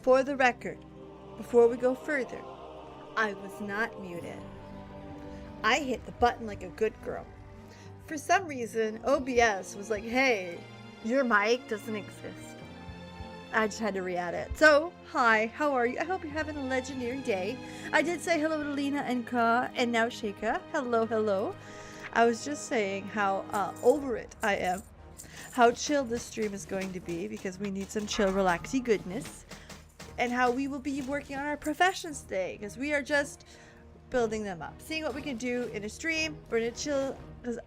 For the record, before we go further, I was not muted. I hit the button like a good girl. For some reason, OBS was like, hey, your mic doesn't exist. I just had to re-add it. So, hi, how are you? I hope you're having a legendary day. I did say hello to Lena and Ka, and now Sheikha. Hello, hello. I was just saying how over it I am. How chill this stream is going to be, because we need some chill, relaxy goodness. And how we will be working on our professions today, because we are just building them up. Seeing what we can do in a stream. We're going to chill, because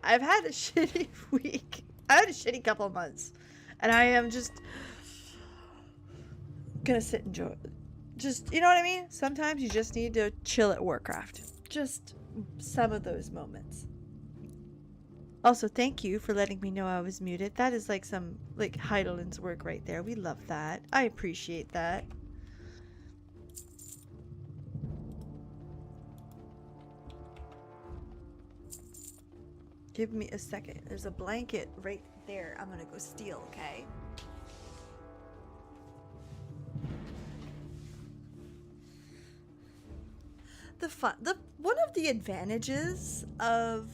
I've had a shitty week. I had a shitty couple of months. And I am just gonna sit and enjoy it. Just, you know what I mean? Sometimes you just need to chill at Warcraft. Just some of those moments. Also, thank you for letting me know I was muted. That is like some, like, Heidelin's work right there. We love that. I appreciate that. Give me a second. There's a blanket right there. I'm gonna go steal, okay? One of the advantages of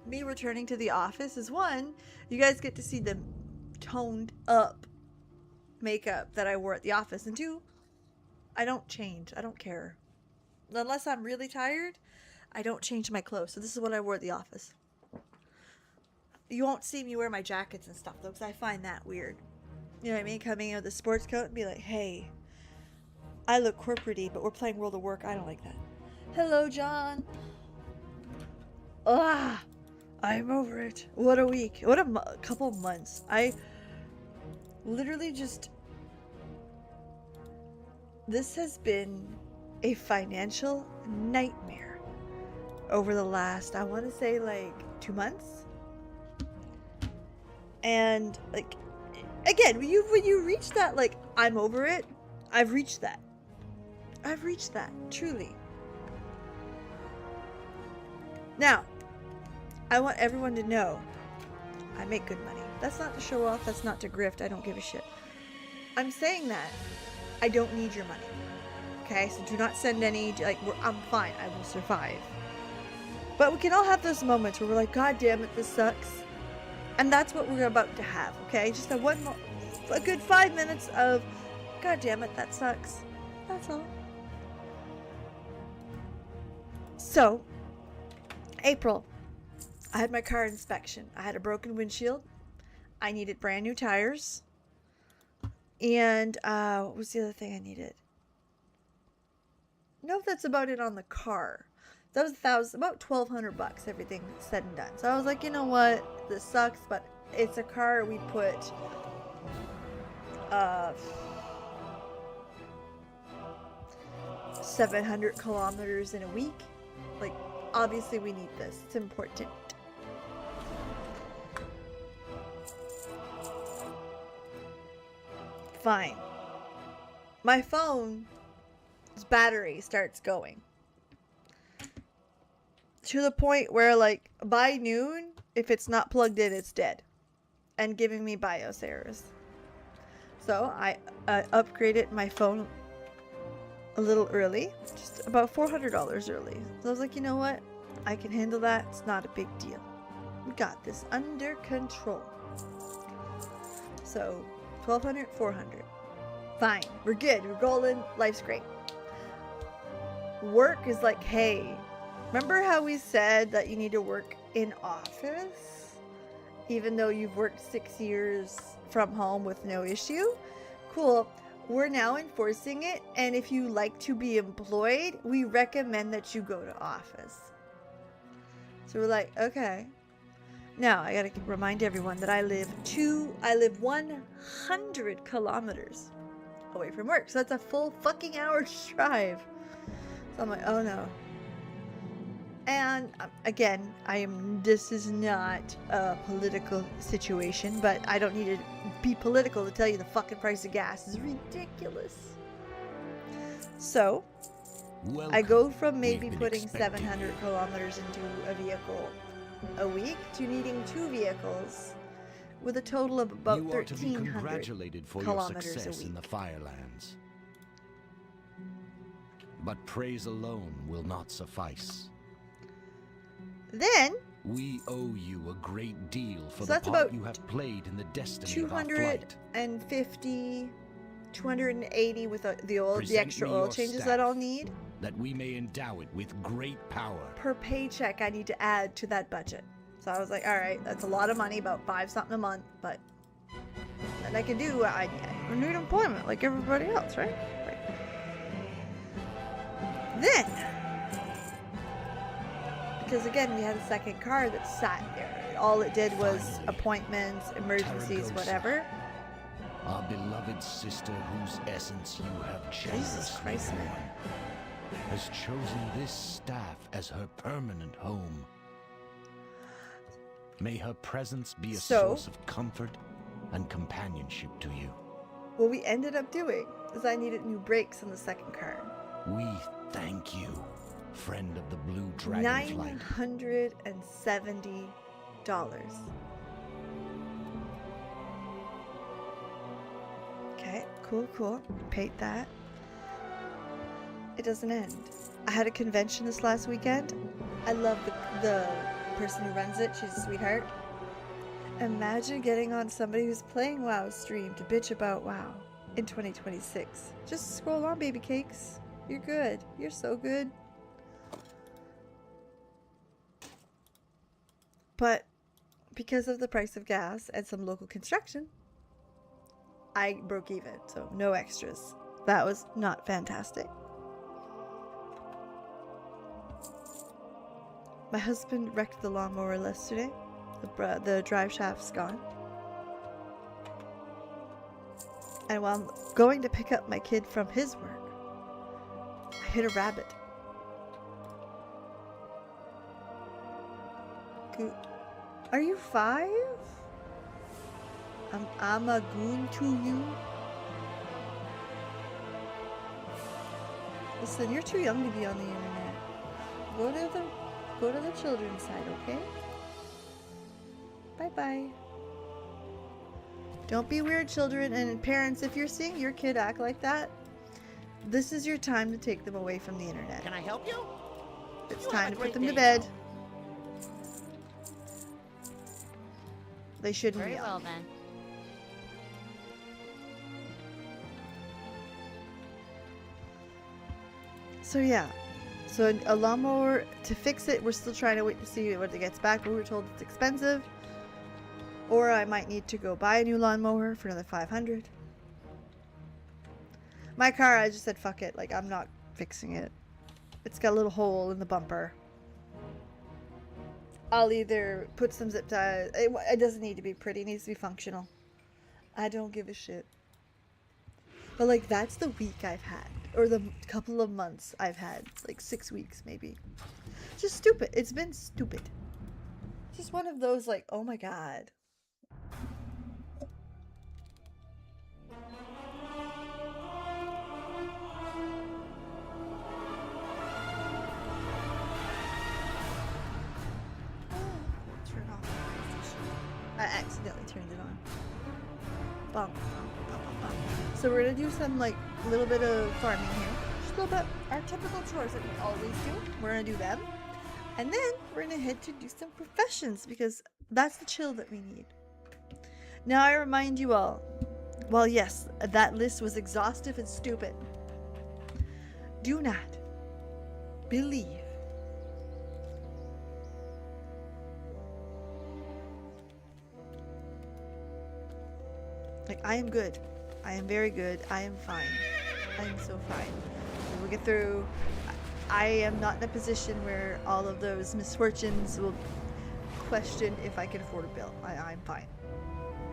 me returning to the office is, one, you guys get to see the toned up makeup that I wore at the office, and two, I don't change. I don't care. Unless I'm really tired, I don't change my clothes. So this is what I wore at the office. You won't see me wear my jackets and stuff though, because I find that weird. You know what I mean? Coming in with a sports coat and be like, hey, I look corporate-y, but we're playing World of Warcraft. I don't like that. Hello, John. Ah, I'm over it. What a week. What a couple months. I literally just... This has been a financial nightmare over the last, I want to say, like, 2 months. And, like, again, when you reach that, like, I'm over it, I've reached that. I've reached that, truly. Now, I want everyone to know I make good money. That's not to show off, that's not to grift, I don't give a shit. I'm saying that I don't need your money. Okay, so do not send any, like, I'm fine, I will survive. But we can all have those moments where we're like, God damn it, this sucks. And that's what we're about to have, okay? Just a good 5 minutes of, God damn it, that sucks. That's all. So, April, I had my car inspection. I had a broken windshield. I needed brand new tires. And, what was the other thing I needed? No, that's about it on the car. That was about $1,200, everything said and done. So I was like, you know what? This sucks, but it's a car we put, 700 kilometers in a week. Like, obviously we need this. It's important. Fine. My phone's battery starts going. To the point where, like, by noon, if it's not plugged in, it's dead. And giving me BIOS errors. So I upgraded my phone a little early. Just about $400 early. So I was like, you know what? I can handle that. It's not a big deal. We got this under control. So, $1,200, $400. Fine. We're good. We're golden. Life's great. Work is like, hey, remember how we said that you need to work in office? Even though you've worked 6 years from home with no issue? Cool. We're now enforcing it, and if you like to be employed, we recommend that you go to office. So we're like, okay. Now, I gotta remind everyone that I live 100 kilometers away from work. So that's a full fucking hour drive. So I'm like, oh no. And again, this is not a political situation, but I don't need to be political to tell you the fucking price of gas is ridiculous. So, I go from maybe putting 700 kilometers into a vehicle a week to needing 2 vehicles with a total of about You are to be 1,300 congratulated for your kilometers a success in week. the Firelands. But praise alone will not suffice. Then We owe you a great deal for So the that's part about you have played in the destiny of our flight. 250, 280 with the Present extra me oil your changes staff, that I'll need. that we may endow it with great power. Per paycheck I need to add to that budget. So I was like, all right, that's a lot of money, about 5 something a month, but that I can do. I need employment like everybody else, right? Then, because again, we had a second car that sat there. All it did was Finally, appointments, emergencies, Taragosa, whatever. Our beloved sister, whose essence you have Jesus generously Christ, man. borne, has chosen this staff as her permanent home. May her presence be a source of comfort and companionship to you. What we ended up doing is I needed new brakes on the second car. We thank you, friend of the Blue Dragonflight. $970. Okay, cool. Paid that. It doesn't end. I had a convention this last weekend. I love the person who runs it. She's a sweetheart. Imagine getting on somebody who's playing WoW stream to bitch about WoW in 2026. Just scroll on, baby cakes. You're good. You're so good. But because of the price of gas and some local construction, I broke even, so no extras. That was not fantastic. My husband wrecked the lawnmower yesterday. The drive shaft's gone. And while I'm going to pick up my kid from his work, I hit a rabbit. Are you 5? I'm a goon to you. Listen, you're too young to be on the internet. Go to the children's side, okay? Bye-bye. Don't be weird, children, and parents, if you're seeing your kid act like that, this is your time to take them away from the internet. Can I help you? It's You time have a to put great them to day, bed. Joe. They shouldn't Very be well on. then. So yeah, so a lawnmower, to fix it, we're still trying to wait to see what it gets back, but we were told it's expensive. Or I might need to go buy a new lawnmower for another $500. My car, I just said fuck it, like I'm not fixing it. It's got a little hole in the bumper. I'll either put some zip ties. It doesn't need to be pretty, it needs to be functional. I don't give a shit. But like that's the week I've had, or the couple of months I've had, like 6 weeks maybe. Just stupid. It's been stupid. Just one of those like, oh my god. Turn off the PlayStation. I accidentally turned it on. Bum. So we're gonna do some like little bit of farming here. Just a little bit. Our typical chores that we always do. We're gonna do them. And then we're gonna head to do some professions because that's the chill that we need. Now I remind you all, well yes, that list was exhaustive and stupid. Do not believe like I am good. I am very good. I am fine. I am so fine. We'll get through. I am not in a position where all of those misfortunes will question if I can afford a bill. I'm fine.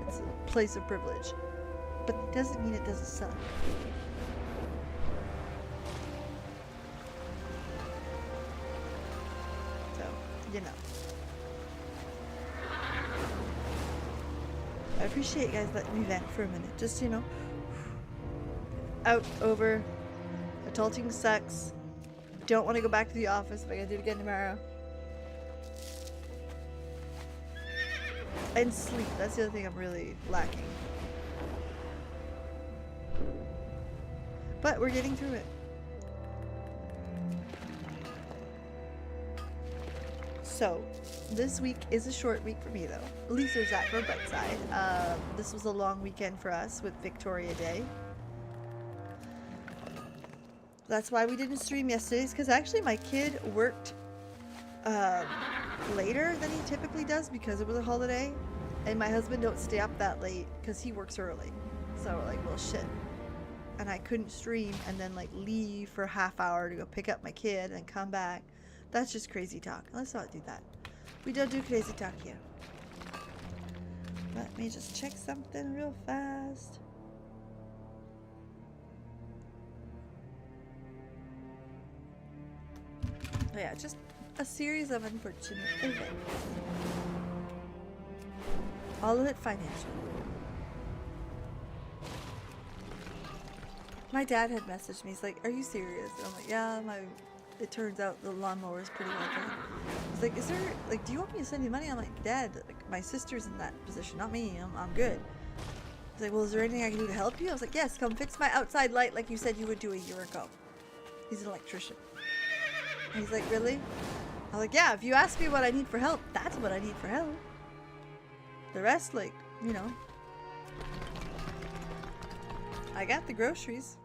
It's a place of privilege. But it doesn't mean it doesn't suck. So, you know. I appreciate you guys letting me vent for a minute. Just, you know, out, over. Adulting sucks. Don't want to go back to the office if I gotta do it again tomorrow. And sleep. That's the other thing I'm really lacking. But we're getting through it. So, this week is a short week for me though. At least there's that for a bright side. This was a long weekend for us with Victoria Day. That's why we didn't stream yesterday, because actually my kid worked later than he typically does because it was a holiday. And my husband don't stay up that late because he works early. So we're like, well, shit. And I couldn't stream and then like leave for a half hour to go pick up my kid and come back. That's just crazy talk. Let's not do that. We don't do crazy talk here. Let me just check something real fast. Oh yeah, just a series of unfortunate events. All of it financial. My dad had messaged me. He's like, "Are you serious?" And I'm like, "Yeah, it turns out the lawnmower is pretty well done." He's like, "Is there, like, do you want me to send you money?" I'm like, "Dad, like, my sister's in that position, not me. I'm good." He's like, "Well, is there anything I can do to help you?" I was like, "Yes, come fix my outside light like you said you would do a year ago." He's an electrician. And he's like, "Really?" I was like, "Yeah, if you ask me what I need for help, that's what I need for help. The rest, like, you know, I got the groceries.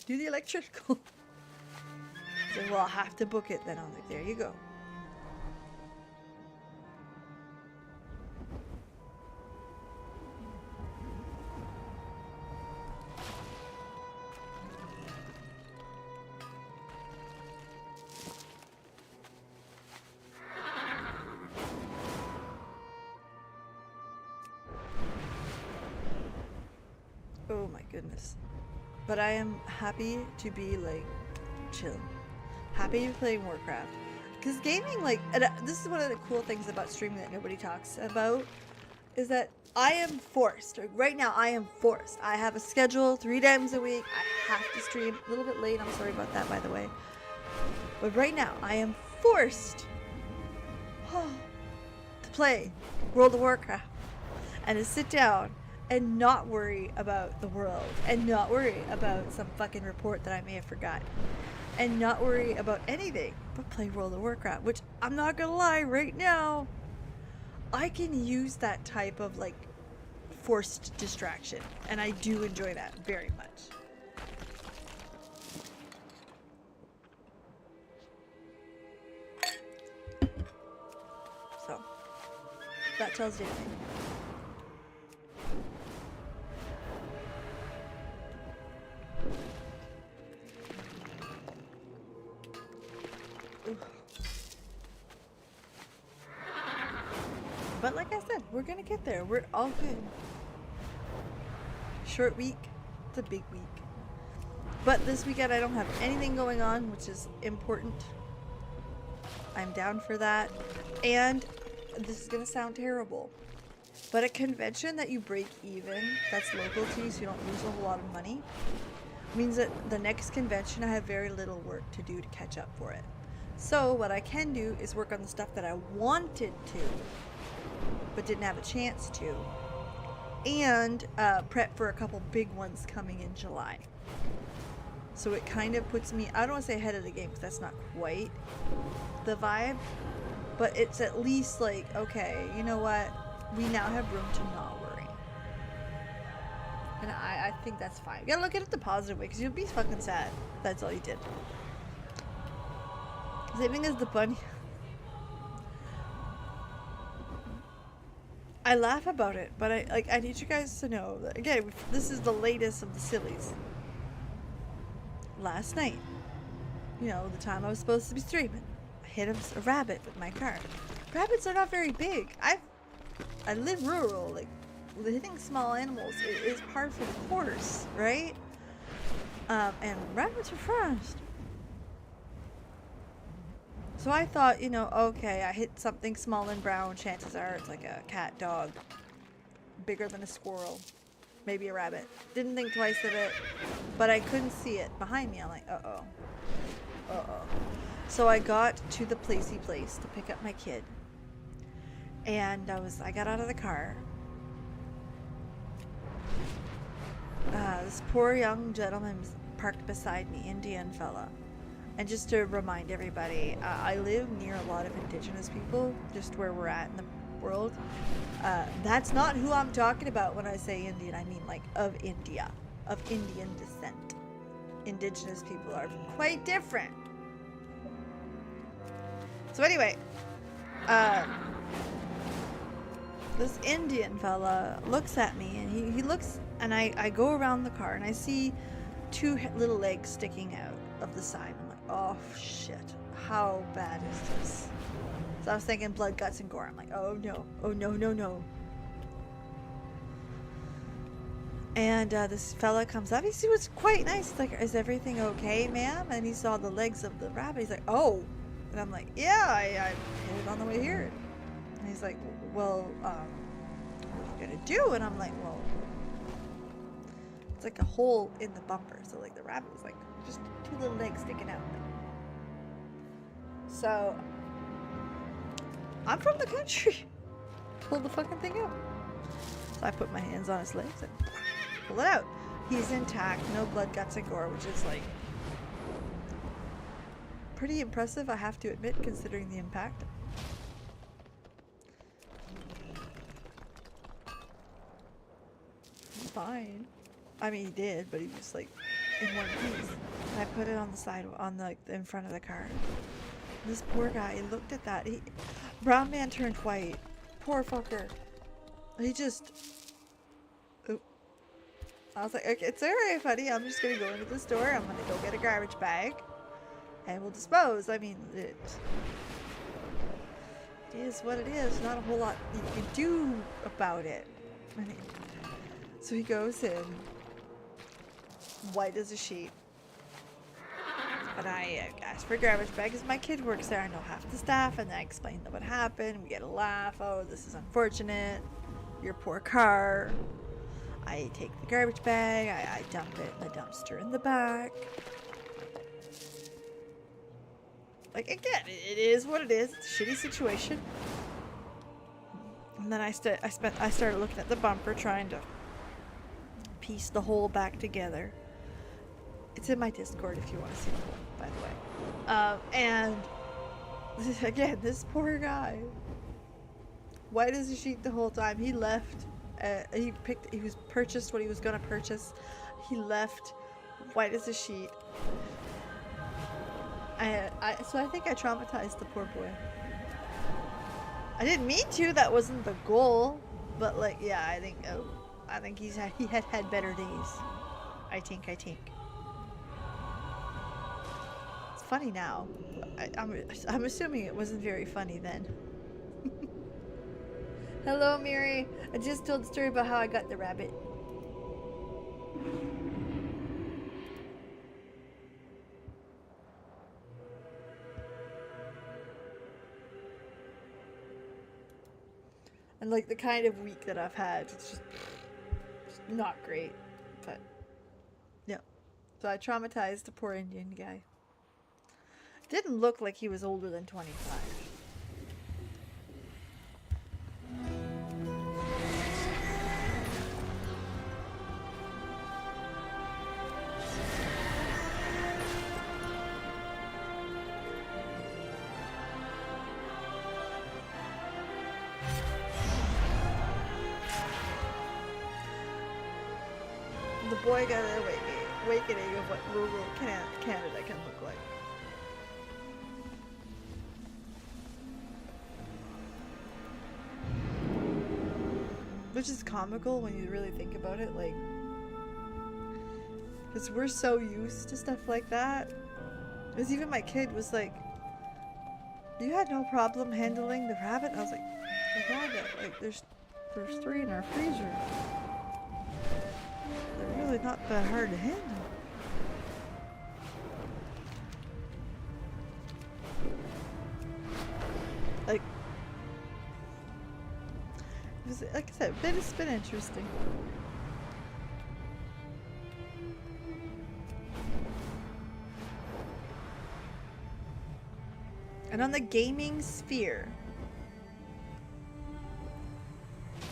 Do the electrical." He's like, "Well, I'll have to book it then." I'm like, "There you go." Oh my goodness. But I am happy to be like chill. Happy to be playing Warcraft. Because gaming, like, and this is one of the cool things about streaming that nobody talks about, is that I am forced. Like, right now, I am forced. I have a schedule 3 times a week. I have to stream a little bit late. I'm sorry about that, by the way. But right now, I am forced to play World of Warcraft and to sit down and not worry about the world, and not worry about some fucking report that I may have forgotten, and not worry about anything but play World of Warcraft, which I'm not gonna lie, right now, I can use that type of like forced distraction, and I do enjoy that very much. So, that tells you anything. But like I said, we're gonna get there. We're all good. Short week, it's a big week. But this weekend I don't have anything going on, which is important. I'm down for that. And this is gonna sound terrible, but a convention that you break even, that's local to you so you don't lose a whole lot of money, means that the next convention I have very little work to do to catch up for it. So what I can do is work on the stuff that I wanted to but didn't have a chance to, and prep for a couple big ones coming in July. So it kind of puts me, I don't want to say ahead of the game because that's not quite the vibe, but it's at least like, okay, you know what, we now have room to not worry. And I think that's fine. You gotta look at it the positive way, because you'll be fucking sad. That's all you did. Same thing as the bunny. I laugh about it, but I need you guys to know that, again, this is the latest of the sillies. Last night, you know, the time I was supposed to be streaming, I hit a rabbit with my car. Rabbits are not very big. I live rural, like, hitting small animals is par for the course, right? And rabbits are fast. So I thought, you know, okay, I hit something small and brown, chances are it's like a cat, dog, bigger than a squirrel, maybe a rabbit. Didn't think twice of it, but I couldn't see it behind me. I'm like, uh-oh. So I got to the placey place to pick up my kid. And I got out of the car. This poor young gentleman was parked beside me, Indian fella. And just to remind everybody, I live near a lot of indigenous people, just where we're at in the world. That's not who I'm talking about when I say Indian. I mean like of India, of Indian descent. Indigenous people are quite different. So anyway, this Indian fella looks at me, and he looks, and I go around the car, and I see two little legs sticking out of the side. I'm like, oh shit, how bad is this? So I was thinking blood, guts, and gore. I'm like, oh no, no, no. And this fella comes up. He was quite nice. He's like, is everything okay, ma'am? And he saw the legs of the rabbit. He's like, oh. And I'm like, yeah, I hit it on the way here. And he's like, well, what are you gonna do? And I'm like, well, it's like a hole in the bumper. So like the rabbit was like just two little legs sticking out. So I'm from the country. Pull the fucking thing out. So I put my hands on his legs and pull it out. He's intact, no blood, guts, and gore, which is like pretty impressive, I have to admit, considering the impact. Fine. I mean, he did, but he was like in one piece. And I put it on the side, on the in front of the car. This poor guy, he looked at that. Brown man turned white. Poor fucker. He just. I was like, okay, it's alright, buddy. I'm just gonna go into the store. I'm gonna go get a garbage bag, and we'll dispose. I mean, it is what it is. Not a whole lot you can do about it. I mean, so he goes in, white as a sheet. And I asked for a garbage bag because my kid works there. I know half the staff, and I explained what happened. We get a laugh. Oh, this is unfortunate. Your poor car. I take the garbage bag. I dump it in the dumpster in the back. Like, again, it is what it is. It's a shitty situation. And then I started looking at the bumper, trying to piece the whole back together. It's in my Discord if you want to see the whole, by the way. And again, this poor guy, white as a sheet the whole time. He left. He was purchased what he was gonna purchase. He left, white as a sheet. So I think I traumatized the poor boy. I didn't mean to. That wasn't the goal. But like, yeah, I think he had better days. I think. It's funny now. I'm assuming it wasn't very funny then. Hello, Miri. I just told the story about how I got the rabbit. And like the kind of week that I've had, it's just not great. But yeah. So I traumatized the poor Indian guy. Didn't look like he was older than 25. The boy got an awakening of what rural Canada can look like. Which is comical when you really think about it, like, because we're so used to stuff like that. Because even my kid was like, you had no problem handling the rabbit? I was like, the rabbit? Like, there's 3 in our freezer. They're really not that hard to handle. Like, like I said, it's been interesting. And on the gaming sphere,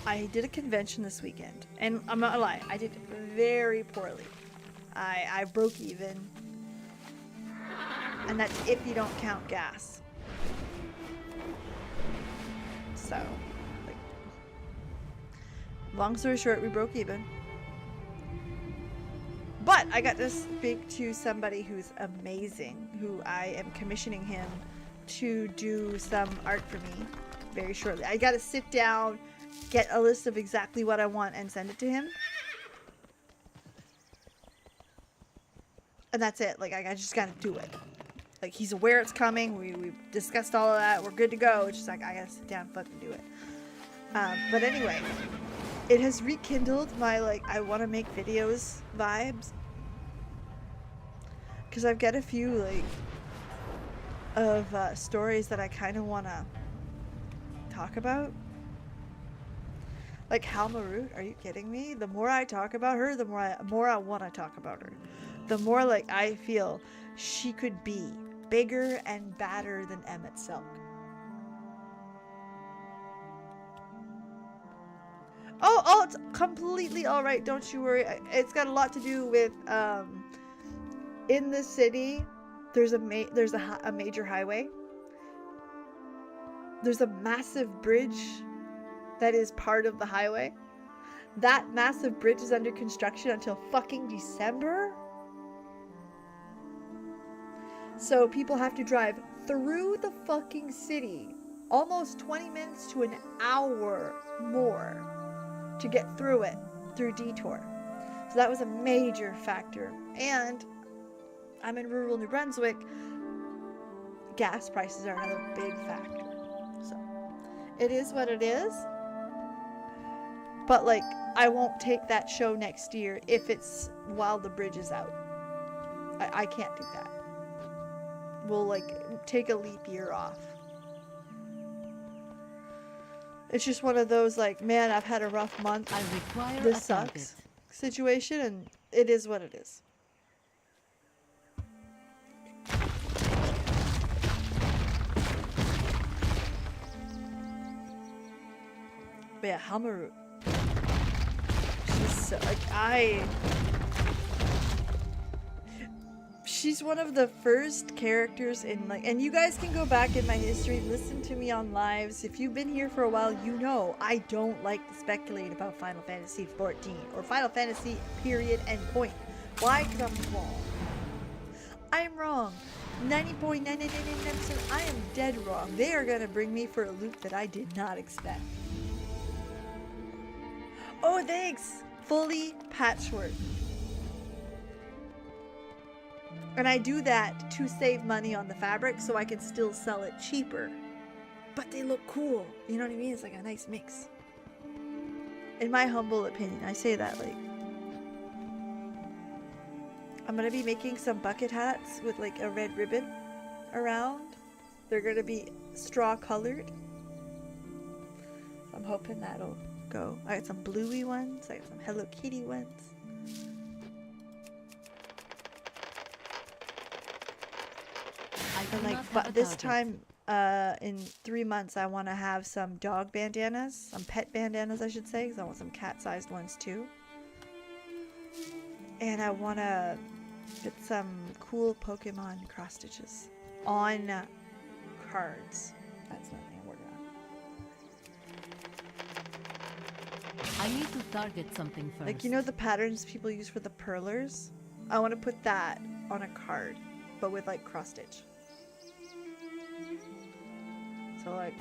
I did a convention this weekend, and I'm not gonna lie, I did very poorly. I broke even, and that's if you don't count gas. So, like, long story short, we broke even. But I got to speak to somebody who's amazing, who I am commissioning him to do some art for me very shortly. I got to sit down, get a list of exactly what I want, and send it to him. And that's it. Like, I just got to do it. Like, he's aware it's coming. We discussed all of that. We're good to go. It's just like, I got to sit down and fucking do it. But anyway, it has rekindled my, like, I want to make videos vibes. Because I've got a few, like, of stories that I kind of want to talk about. Like Halmarut, are you kidding me? The more I talk about her, the more I want to talk about her. The more, like, I feel she could be bigger and badder than Emmett Silk. Oh, it's completely alright, don't you worry. It's got a lot to do with, in the city, there's a major highway. There's a massive bridge that is part of the highway. That massive bridge is under construction until fucking December. So people have to drive through the fucking city almost 20 minutes to an hour more to get through it through detour. So that was a major factor. And I'm in rural New Brunswick. Gas prices are another big factor. So it is what it is. But, like, I won't take that show next year if it's while the bridge is out. I can't do that. We'll, like, take a leap year off. It's just one of those, like, man, I've had a rough month. I require this a sucks target. Situation, and it is what it is. But yeah, Halmarut. She's so, like, she's one of the first characters in, like, and you guys can go back in my history, listen to me on lives. If you've been here for a while, you know I don't like to speculate about Final Fantasy 14 or Final Fantasy period and point. Why? Because I'm wrong. I'm wrong. 90.999%. I am dead wrong. They are gonna bring me for a loop that I did not expect. Oh, thanks! Fully patchwork. And I do that to save money on the fabric so I can still sell it cheaper. But they look cool. You know what I mean? It's like a nice mix. In my humble opinion, I say that, like, I'm gonna be making some bucket hats with, like, a red ribbon around. They're gonna be straw colored. I'm hoping that'll go. I got some bluey ones. I got some Hello Kitty ones. And, like, but this time, in 3 months, I want to have some dog bandanas, some pet bandanas, I should say, because I want some cat-sized ones too. And I want to get some cool Pokemon cross stitches on cards. That's nothing I'm working on. I need to target something first. Like, you know the patterns people use for the perlers? I want to put that on a card, but with, like, cross stitch. So, like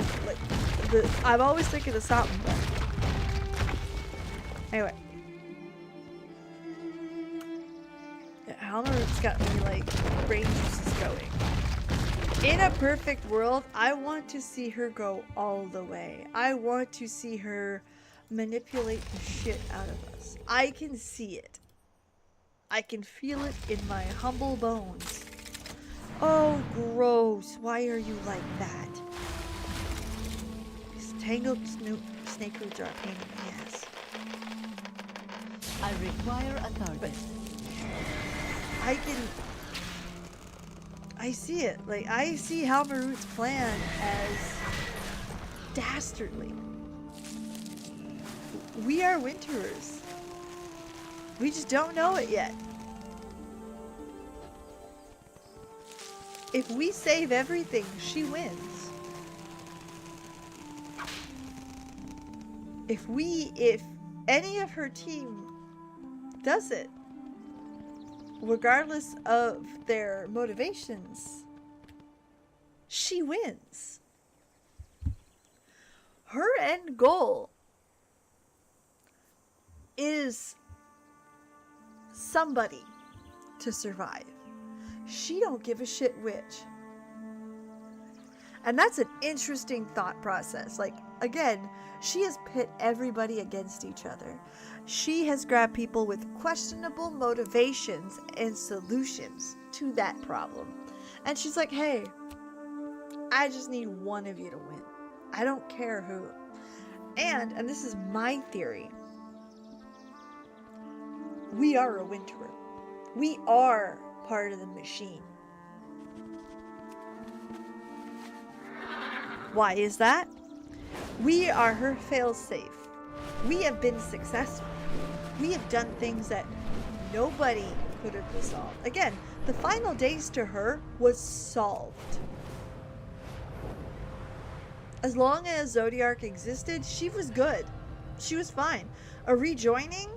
I'm always thinking of something, but anyway. Yeah, Halmarut's got me, like, brain juices going. In a perfect world, I want to see her go all the way. I want to see her manipulate the shit out of us. I can see it. I can feel it in my humble bones. Oh, gross. Why are you like that? These tangled snake roots are a pain in the ass. I require a target. But I see it. Like, I see Halmarut's plan as dastardly. We are winterers. We just don't know it yet. If we save everything, she wins. If any of her team does it, regardless of their motivations, she wins. Her end goal is somebody to survive. She don't give a shit which. And that's an interesting thought process. Like, again, she has pit everybody against each other. She has grabbed people with questionable motivations and solutions to that problem. And she's like, hey, I just need one of you to win. I don't care who. And this is my theory, we are a winterer. We are part of the machine. Why is that? We are her failsafe. We have been successful. We have done things that nobody could have resolved. Again, the final days to her was solved. As long as Zodiac existed, she was good. She was fine. A rejoining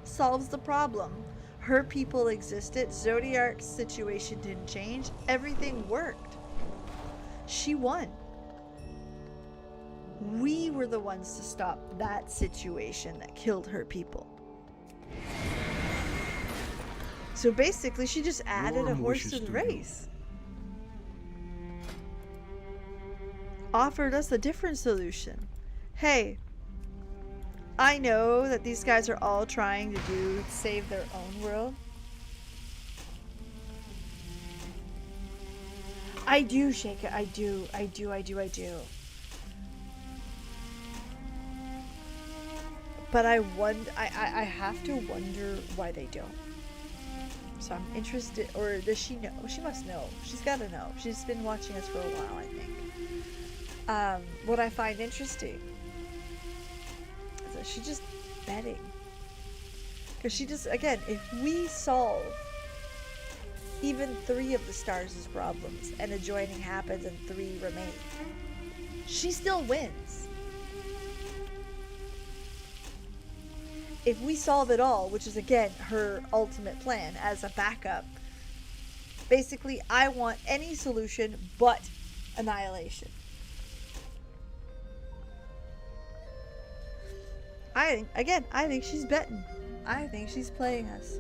solves the problem. Her people existed. Zodiac's situation didn't change. Everything worked. She won. We were the ones to stop that situation that killed her people. So basically, she just added a horse to the race. Offered us a different solution. Hey, I know that these guys are all trying to save their own world. I do, Shake It. I do. But I have to wonder why they don't. So I'm interested, or does she know? She must know. She's got to know. She's been watching us for a while, I think. What I find interesting is that she's just betting. Because she just, again, if we solve even 3 of the stars' problems and a joining happens and 3 remain, she still wins. If we solve it all, which is again her ultimate plan as a backup, basically I want any solution but annihilation. I think she's betting. I think she's playing us.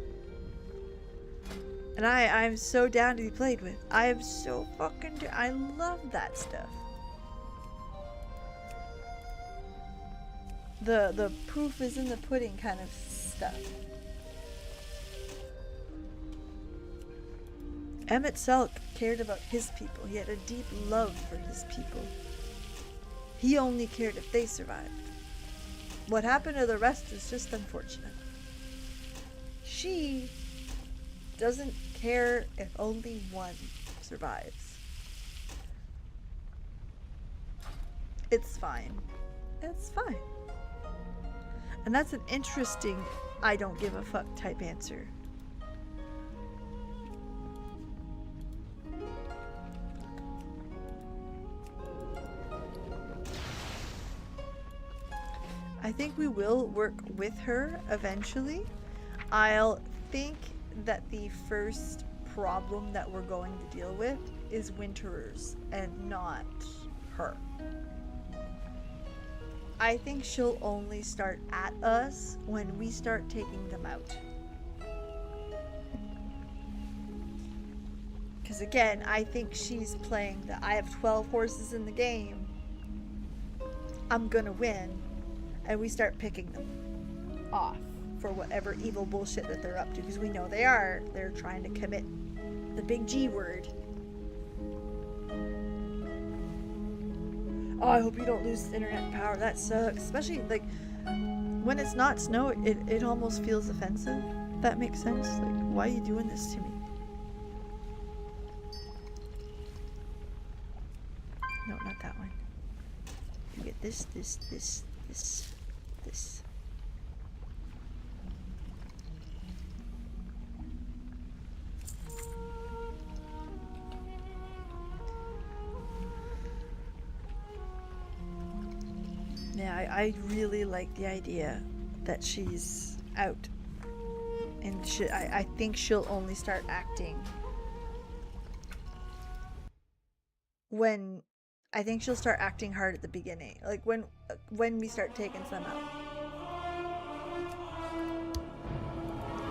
And I'm so down to be played with. I am so fucking I love that stuff. The proof is in the pudding kind of stuff. Emmett Selk cared about his people. He had a deep love for his people. He only cared if they survived. What happened to the rest is just unfortunate. She doesn't care if only one survives. It's fine. It's fine. And that's an interesting I don't give a fuck type answer. I think we will work with her eventually. I'll think that the first problem that we're going to deal with is winterers and not her. I think she'll only start at us when we start taking them out. Because again, I think she's playing the I have 12 horses in the game, I'm gonna win, and we start picking them off for whatever evil bullshit that they're up to, because we know they're trying to commit the big G word. Oh, I hope you don't lose internet power. That sucks. Especially, like, when it's not snow, it almost feels offensive. If that makes sense. Like, why are you doing this to me? No, not that one. You get this. this. Yeah, I really like the idea that she's out. And I think she'll only start acting when... I think she'll start acting hard at the beginning. Like when we start taking some out.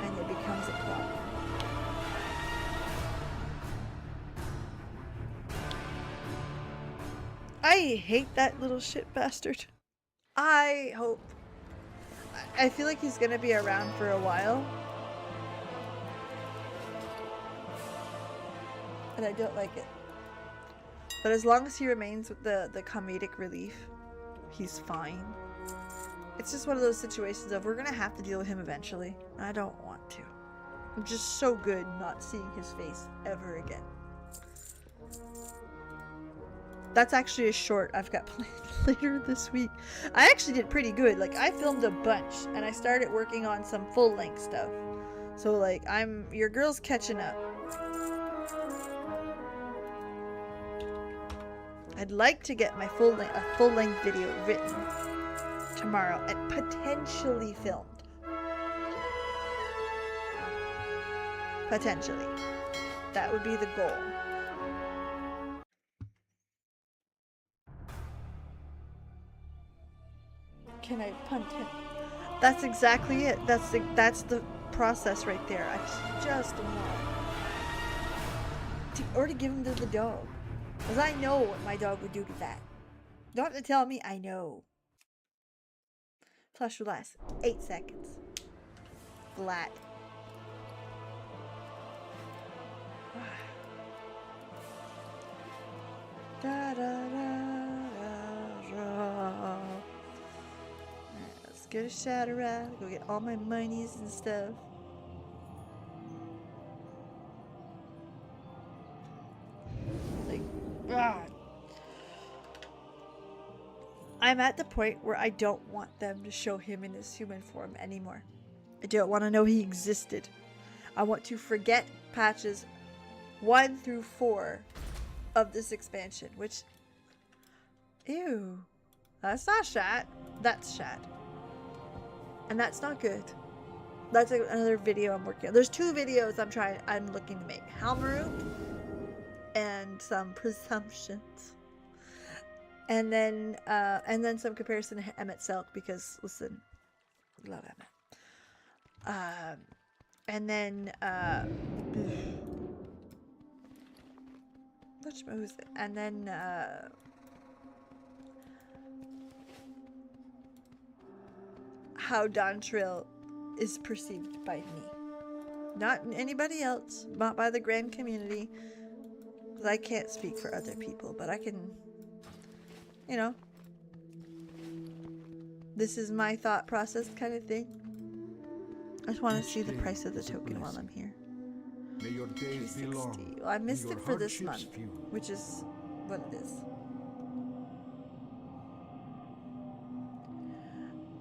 And it becomes a problem. I hate that little shit bastard. I hope... I feel like he's gonna be around for a while. And I don't like it. But as long as he remains with the comedic relief, he's fine. It's just one of those situations of we're gonna have to deal with him eventually. I don't want to. I'm just so good not seeing his face ever again. That's actually a short I've got planned later this week. I actually did pretty good. Like, I filmed a bunch and I started working on some full-length stuff. So like, your girl's catching up. I'd like to get my a full-length video written tomorrow and potentially filmed. Potentially. That would be the goal. Can I punt him? That's exactly it. That's the process right there. I just want to already give him to the dog. Because I know what my dog would do to that. Don't have to tell me, I know. Flush will last 8 seconds. Flat. Da, da, da, da, da. Let's get a shout around. Go get all my monies and stuff. Like, I'm at the point where I don't want them to show him in his human form anymore. I don't want to know he existed. I want to forget patches 1 through 4 of this expansion, which... Ew. That's not shat. That's shat. And that's not good. That's another video I'm working on. There's 2 videos I'm looking to make. Halmarut and some presumptions. And then some comparison to Emmett Selk, because listen, love Emmett. And then who's it? And then how Dontrell is perceived by me, not anybody else, not by the grand community, because I can't speak for other people, but I can. You know, this is my thought process kind of thing. I just want to see the price of the token while I'm here. May your days be long. 260. Well, I missed it for this month, which is what it is.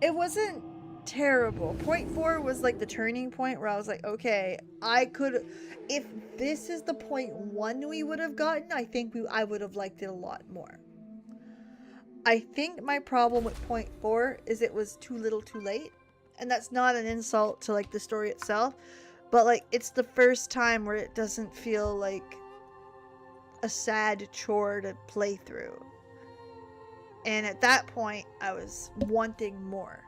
It wasn't terrible. Point 4 was like the turning point where I was like, okay, I could, if this is the point 1 we would have gotten, I think I would have liked it a lot more. I think my problem with point 4 is it was too little too late. And that's not an insult to like the story itself. But like, it's the first time where it doesn't feel like a sad chore to play through. And at that point, I was wanting more.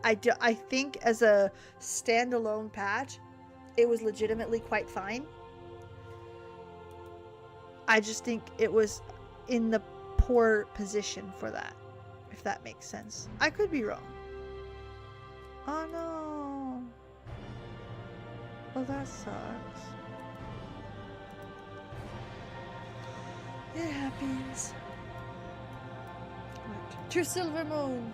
I think as a standalone patch, it was legitimately quite fine. I just think it was in the poor position for that, if that makes sense. I could be wrong. Oh no. Well, that sucks. It happens. Right. True Silver Moon.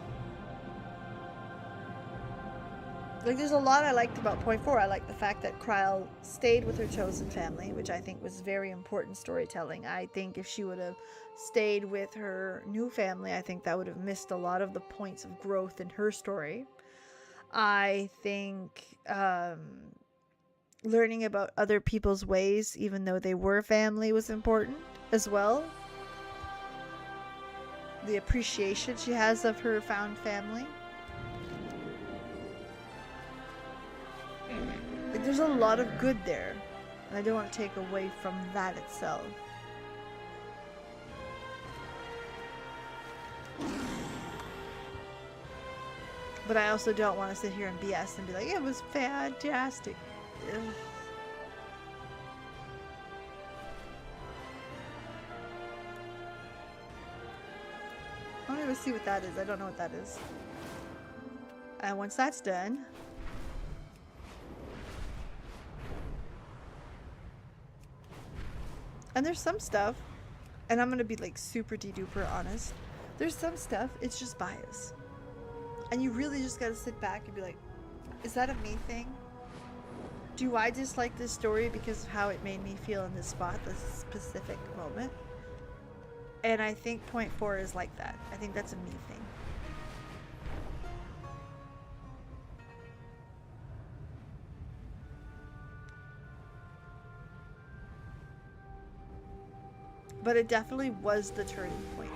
Like, there's a lot I liked about point 4. I like the fact that Kryle stayed with her chosen family, which I think was very important storytelling. I think if she would have stayed with her new family, I think that would have missed a lot of the points of growth in her story. I think learning about other people's ways, even though they were family, was important as well. The appreciation she has of her found family. Like, there's a lot of good there, and I don't want to take away from that itself. But I also don't want to sit here and BS and be like, it was fantastic. Ugh. I don't even see what that is. I don't know what that is. And once that's done, and there's some stuff, and I'm gonna be like super de-duper honest, there's some stuff, it's just bias. And you really just gotta sit back and be like, is that a me thing? Do I dislike this story because of how it made me feel in this spot, this specific moment? And I think point 4 is like that. I think that's a me thing. But it definitely was the turning point.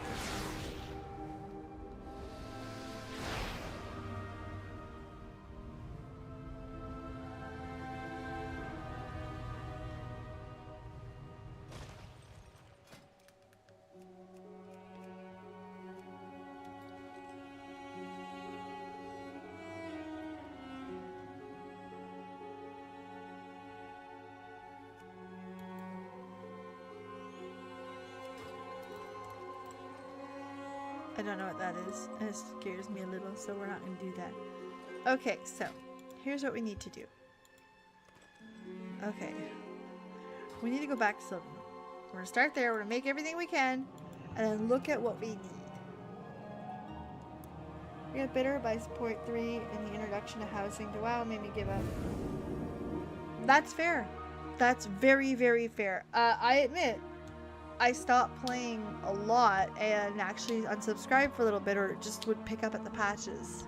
I don't know what that is, and it scares me a little, so we're not going to do that. Okay, so here's what we need to do. Okay, we need to go back to Sylvan. We're going to start there, we're going to make everything we can, and then look at what we need. We got bitter by point 3 in the introduction to housing. Wow, made me give up. That's fair. That's very, very fair. I admit, I stopped playing a lot and actually unsubscribed for a little bit, or just would pick up at the patches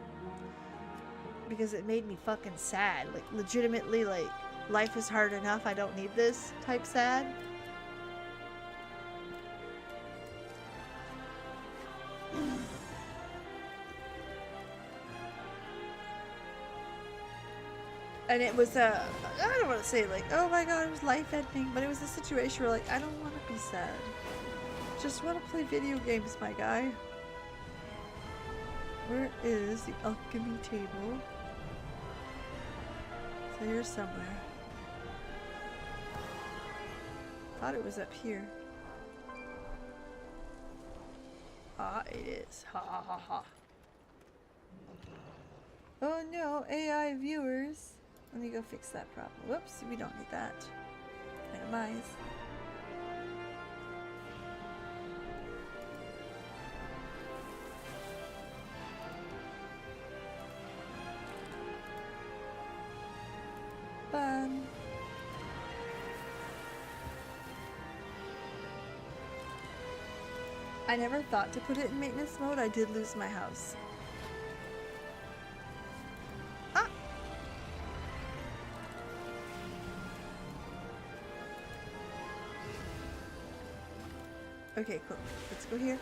because it made me fucking sad. Like, legitimately, like, life is hard enough, I don't need this type sad. And it was I don't want to say like, oh my god, it was life ending, but it was a situation where like, I don't want to be sad. Just want to play video games, my guy. Where is the alchemy table? So here somewhere. Thought it was up here. Ah, it is. Ha ha ha ha. Oh no, AI viewers. Let me go fix that problem. Whoops, we don't need that. Minimize. Fun. I never thought to put it in maintenance mode. I did lose my house. Okay, cool. Let's go here.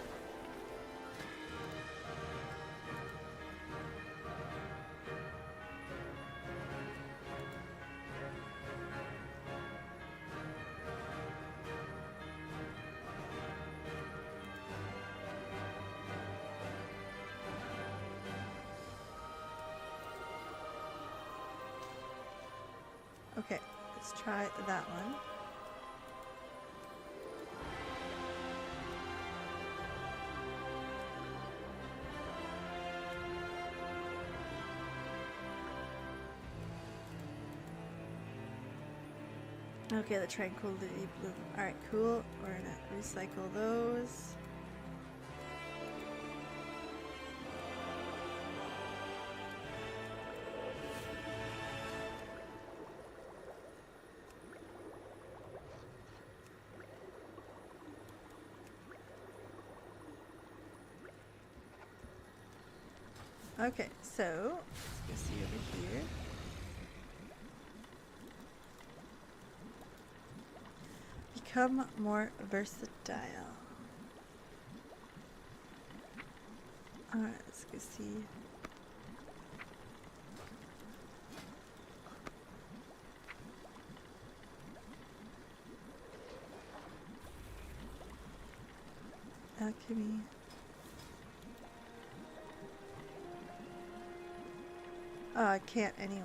Okay, let's try that one. Okay, the tranquility bloom. Alright, cool. We're gonna recycle those. Okay, so let's go see over here. Become more versatile. Alright, let's go see. Alchemy. Oh, I can't anyway.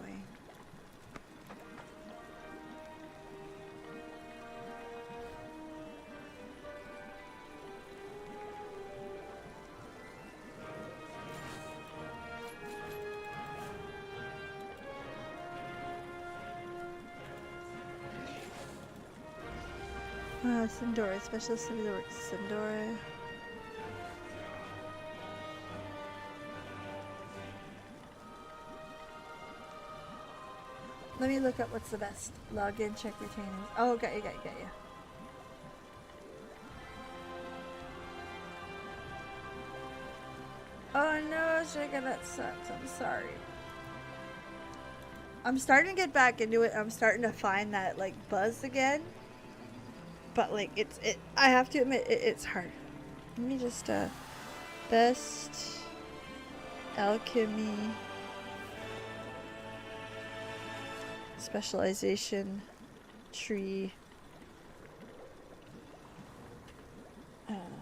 Sindora, specialist Sindora. Sindora. Let me look up what's the best. Login, check retainers. Oh, got you. Oh no, Shaker, that sucks. I'm sorry. I'm starting to get back into it. I'm starting to find that like buzz again. But like I have to admit it's hard. Let me just best alchemy specialization tree. I don't know.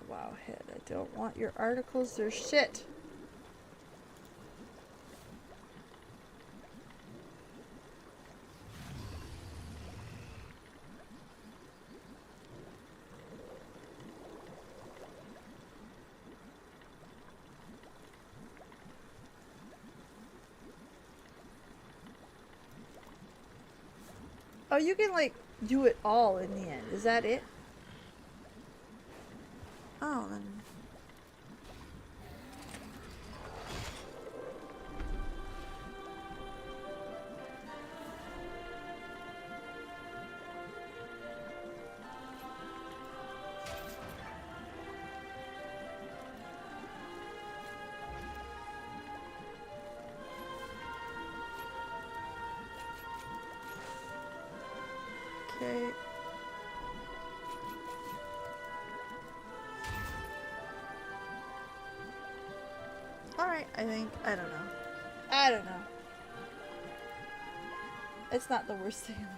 Wow, head. I don't want your articles. They're shit. Oh, you can like do it all in the end. Is that it? Oh, then. Okay. Alright, I don't know. I don't know. It's not the worst thing in the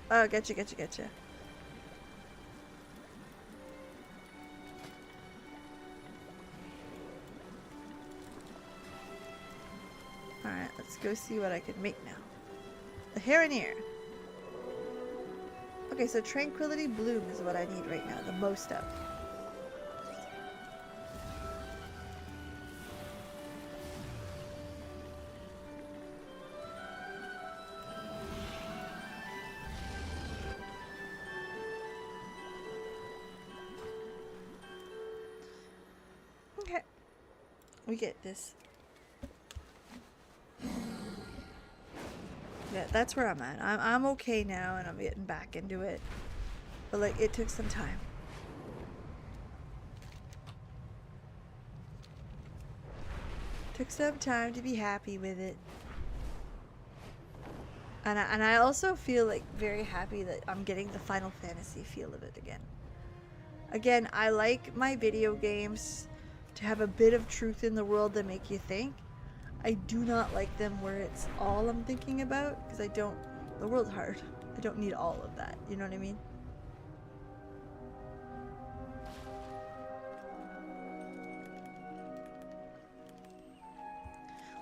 world. Oh, getcha. Alright, let's go see what I can make now. The Haranier. Okay, so Tranquility Bloom is what I need right now, the most of. Okay. We get this. Yeah, that's where I'm at. I'm okay now and I'm getting back into it. But like it took some time. Took some time to be happy with it. And I also feel like very happy that I'm getting the Final Fantasy feel of it again. Again, I like my video games to have a bit of truth in the world that make you think. I do not like them where it's all I'm thinking about, because the world's hard. I don't need all of that, you know what I mean?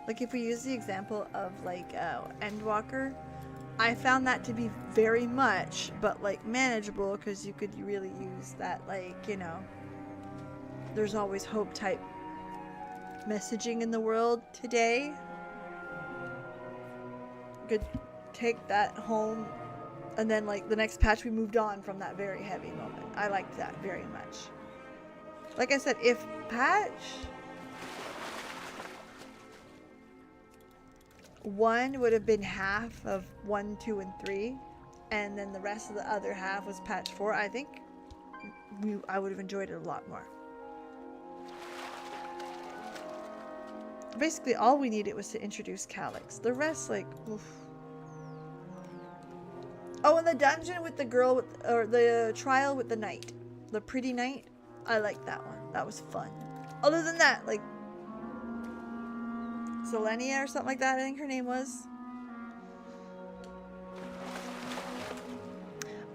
Like if we use the example of like Endwalker, I found that to be very much, but like manageable, because you could really use that, like, you know, there's always hope type messaging in the world today. You could take that home And then like the next patch we moved on from that very heavy moment. I liked that very much. Like I said, if patch 1 would have been half of 1, 2, and 3, and then the rest of the other half was patch 4, I think I would have enjoyed it a lot more. Basically, all we needed was to introduce Calyx. The rest, like, oof. Oh, and the dungeon with the girl, or the trial with the knight. The pretty knight. I liked that one. That was fun. Other than that, like, Selenia or something like that, I think her name was.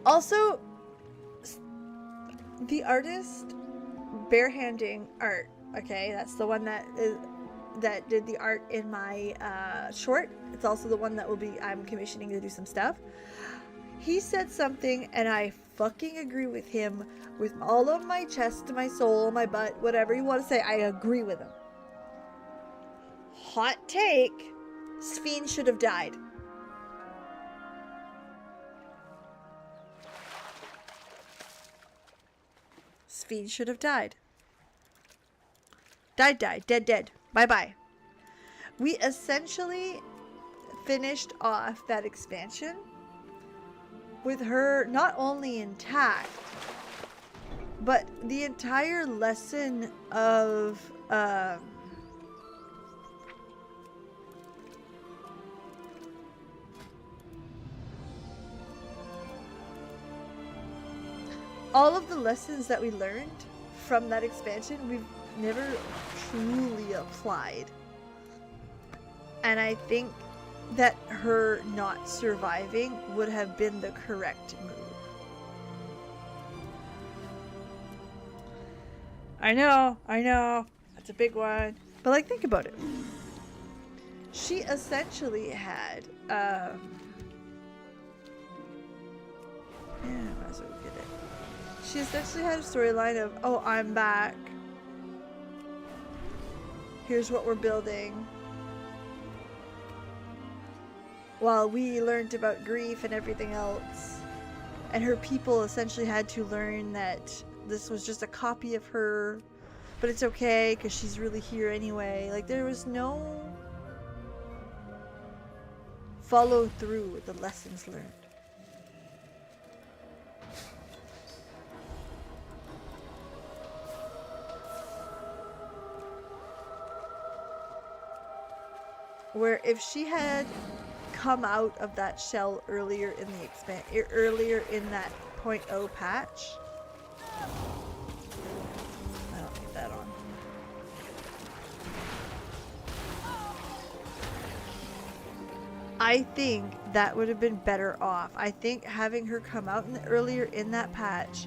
Also, the artist barehanding art. Okay, that's the one that did the art in my short. It's also the one that I'm commissioning to do some stuff. He said something, and I fucking agree with him with all of my chest, my soul, my butt, whatever you want to say. I agree with him. Hot take: Sphene should have died. Sphene should have died. Died, dead. Bye-bye. We essentially finished off that expansion with her not only intact, but the entire lesson of all of the lessons that we learned from that expansion, we've never truly applied. And I think that her not surviving would have been the correct move. I know, that's a big one. But like, think about it. She essentially had, yeah, might as well get it. She essentially had a storyline of, oh, I'm back. Here's what we're building. While we learned about grief and everything else. And her people essentially had to learn that this was just a copy of her. But it's okay, because she's really here anyway. Like, there was no follow through with the lessons learned. Where if she had come out of that shell earlier in the earlier in that 0.0 patch, I don't need that on. I think that would have been better off. I think having her come out earlier in that patch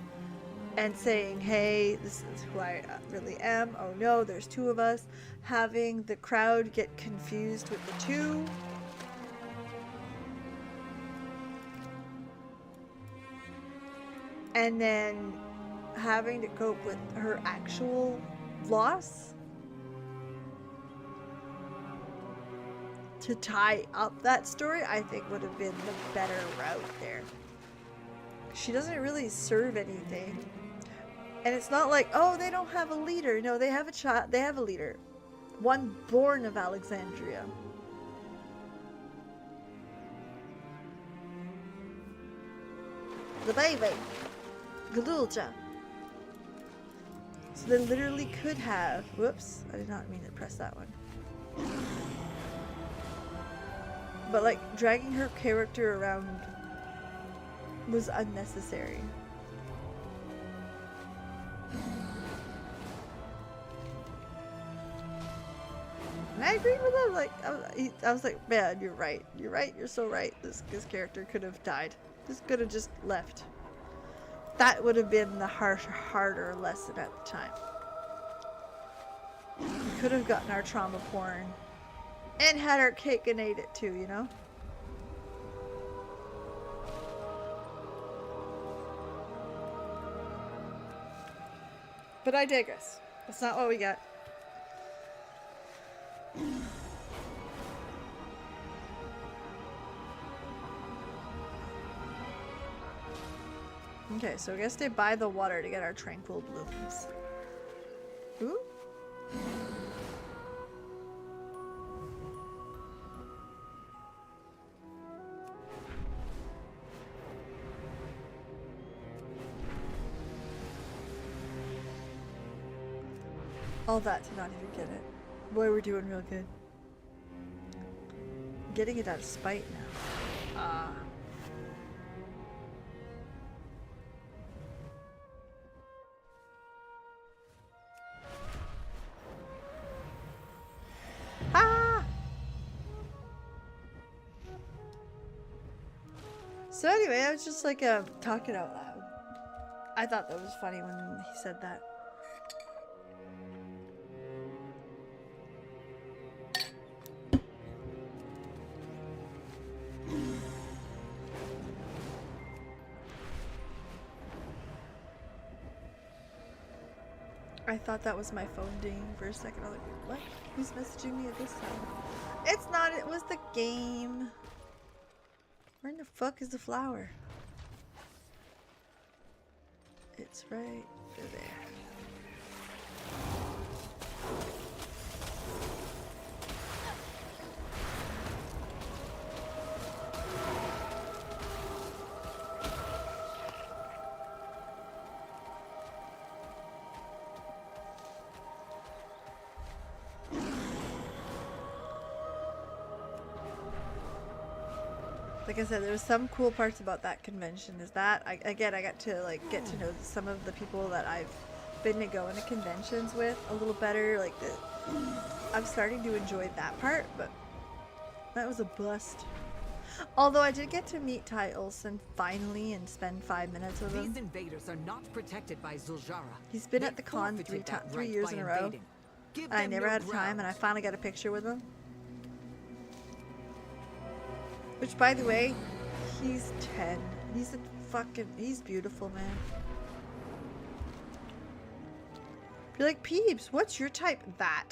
and saying, hey, this is who I really am. Oh no, there's two of us. Having the crowd get confused with the two. And then having to cope with her actual loss. To tie up that story, I think would have been the better route there. She doesn't really serve anything. And it's not like, oh, they don't have a leader. No, they have a child. They have a leader. One born of Alexandria. The baby. Gadulja. So they literally could have... Whoops. I did not mean to press that one. But like, dragging her character around was unnecessary. And I agree with him. Like, I was like, man, you're right. You're right. You're so right. This character could have died. This could have just left. That would have been the harder lesson at the time. We could have gotten our trauma porn and had our cake and ate it too, you know? But I digress. That's not what we got. Okay, so we gotta stay by the water to get our tranquil blooms. Ooh. All that to not even get it. Boy, we're doing real good. Getting it out of spite now. Ah. Ah! So anyway, I was just like talking out loud. I thought that was funny when he said that. I thought that was my phone dinging for a second. I was like, what? Who's messaging me at this time? It's not, it was the game. Where in the fuck is the flower? It's right there. Like I said, there was some cool parts about that convention. Is that I got to like get to know some of the people that I've been to going to conventions with a little better. Like I'm starting to enjoy that part, but that was a bust. Although I did get to meet Ty Olson finally and spend 5 minutes with him. These invaders are not protected by Zul'jara. He's been at the con three years in a row. And I never had time, and I finally got a picture with him. Which, by the way, he's 10. He's beautiful, man. Be like, Peeps, what's your type? That.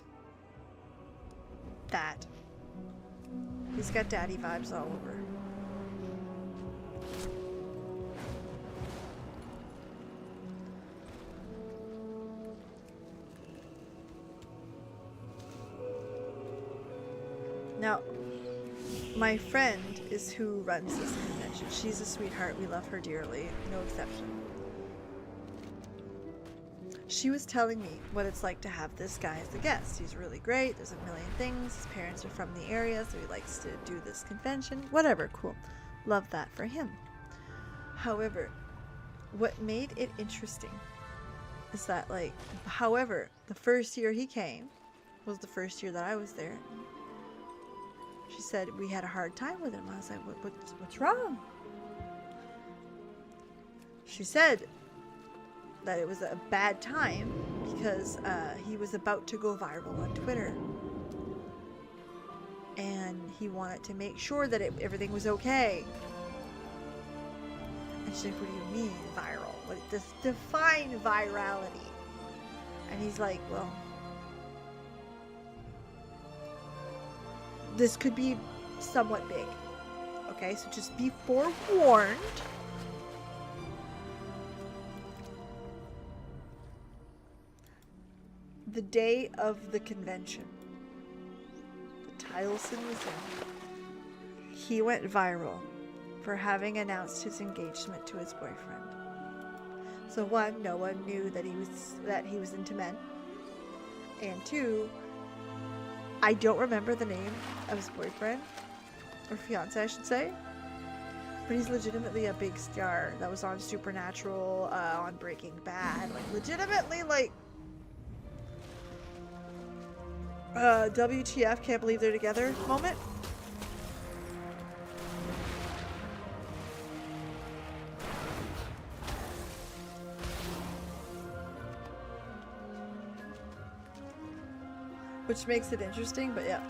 He's got daddy vibes all over. Now, my friend is who runs this convention. She's a sweetheart. We love her dearly. No exception. She was telling me what it's like to have this guy as a guest. He's really great. There's a million things. His parents are from the area, so he likes to do this convention. Whatever. Cool. Love that for him. However, what made it interesting is that, like, however, the first year he came was the first year that I was there. She said we had a hard time with him. I was like, what's wrong? She said that it was a bad time because he was about to go viral on Twitter. And he wanted to make sure that everything was okay. And she's like, what do you mean viral? Define virality. And he's like, well, this could be somewhat big. Okay, so just be forewarned. The day of the convention that Tyleson was in, he went viral for having announced his engagement to his boyfriend. So one, no one knew that he was into men. And two, I don't remember the name of his boyfriend, or fiance I should say, but he's legitimately a big star that was on Supernatural, on Breaking Bad, like legitimately like WTF, can't believe they're together moment. Which makes it interesting, but yeah.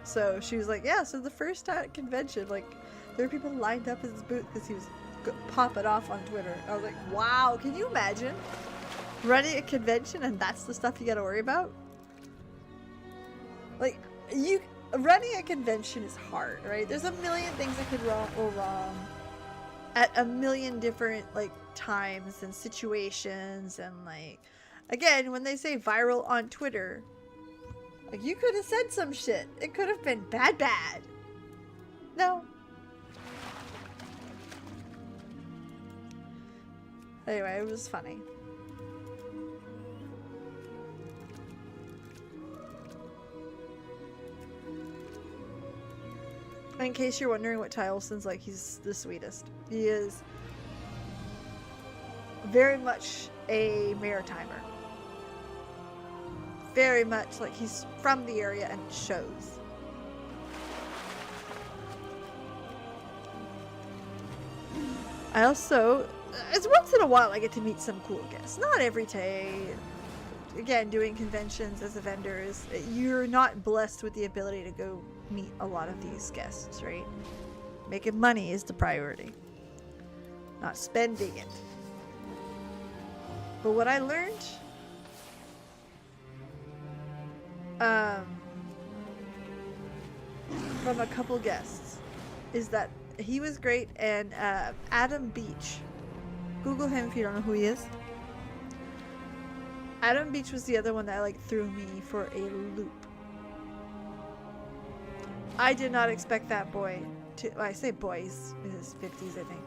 So she was like, yeah, so the first convention, like, there were people lined up in his booth because he was popping off on Twitter. I was like, wow, can you imagine running a convention and that's the stuff you gotta worry about? Like, running a convention is hard, right? There's a million things that could go wrong. at a million different like times and situations, and like again, when they say viral on Twitter, like you could have said some shit. It could have been bad. No. Anyway, it was funny. In case you're wondering what Tyleson's like, he's the sweetest. He is very much a maritimer. Very much like he's from the area and it shows. I also, it's once in a while I get to meet some cool guests. Not every day. Again, doing conventions as a vendor is, you're not blessed with the ability to go meet a lot of these guests, right? Making money is the priority, not spending it. But what I learned from a couple guests is that he was great, and Adam Beach, Google him if you don't know who he is. Adam Beach was the other one that like threw me for a loop. I did not expect that boy to, well, I say boy, he's in his 50s I think.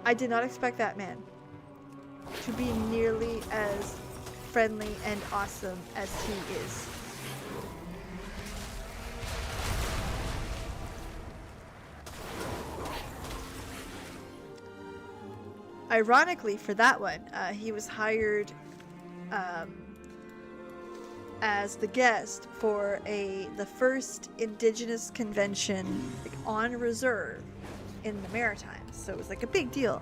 I did not expect that man to be nearly as friendly and awesome as he is. Ironically, for that one, he was hired as the guest for the first Indigenous convention like, on reserve in the Maritimes. So it was like a big deal.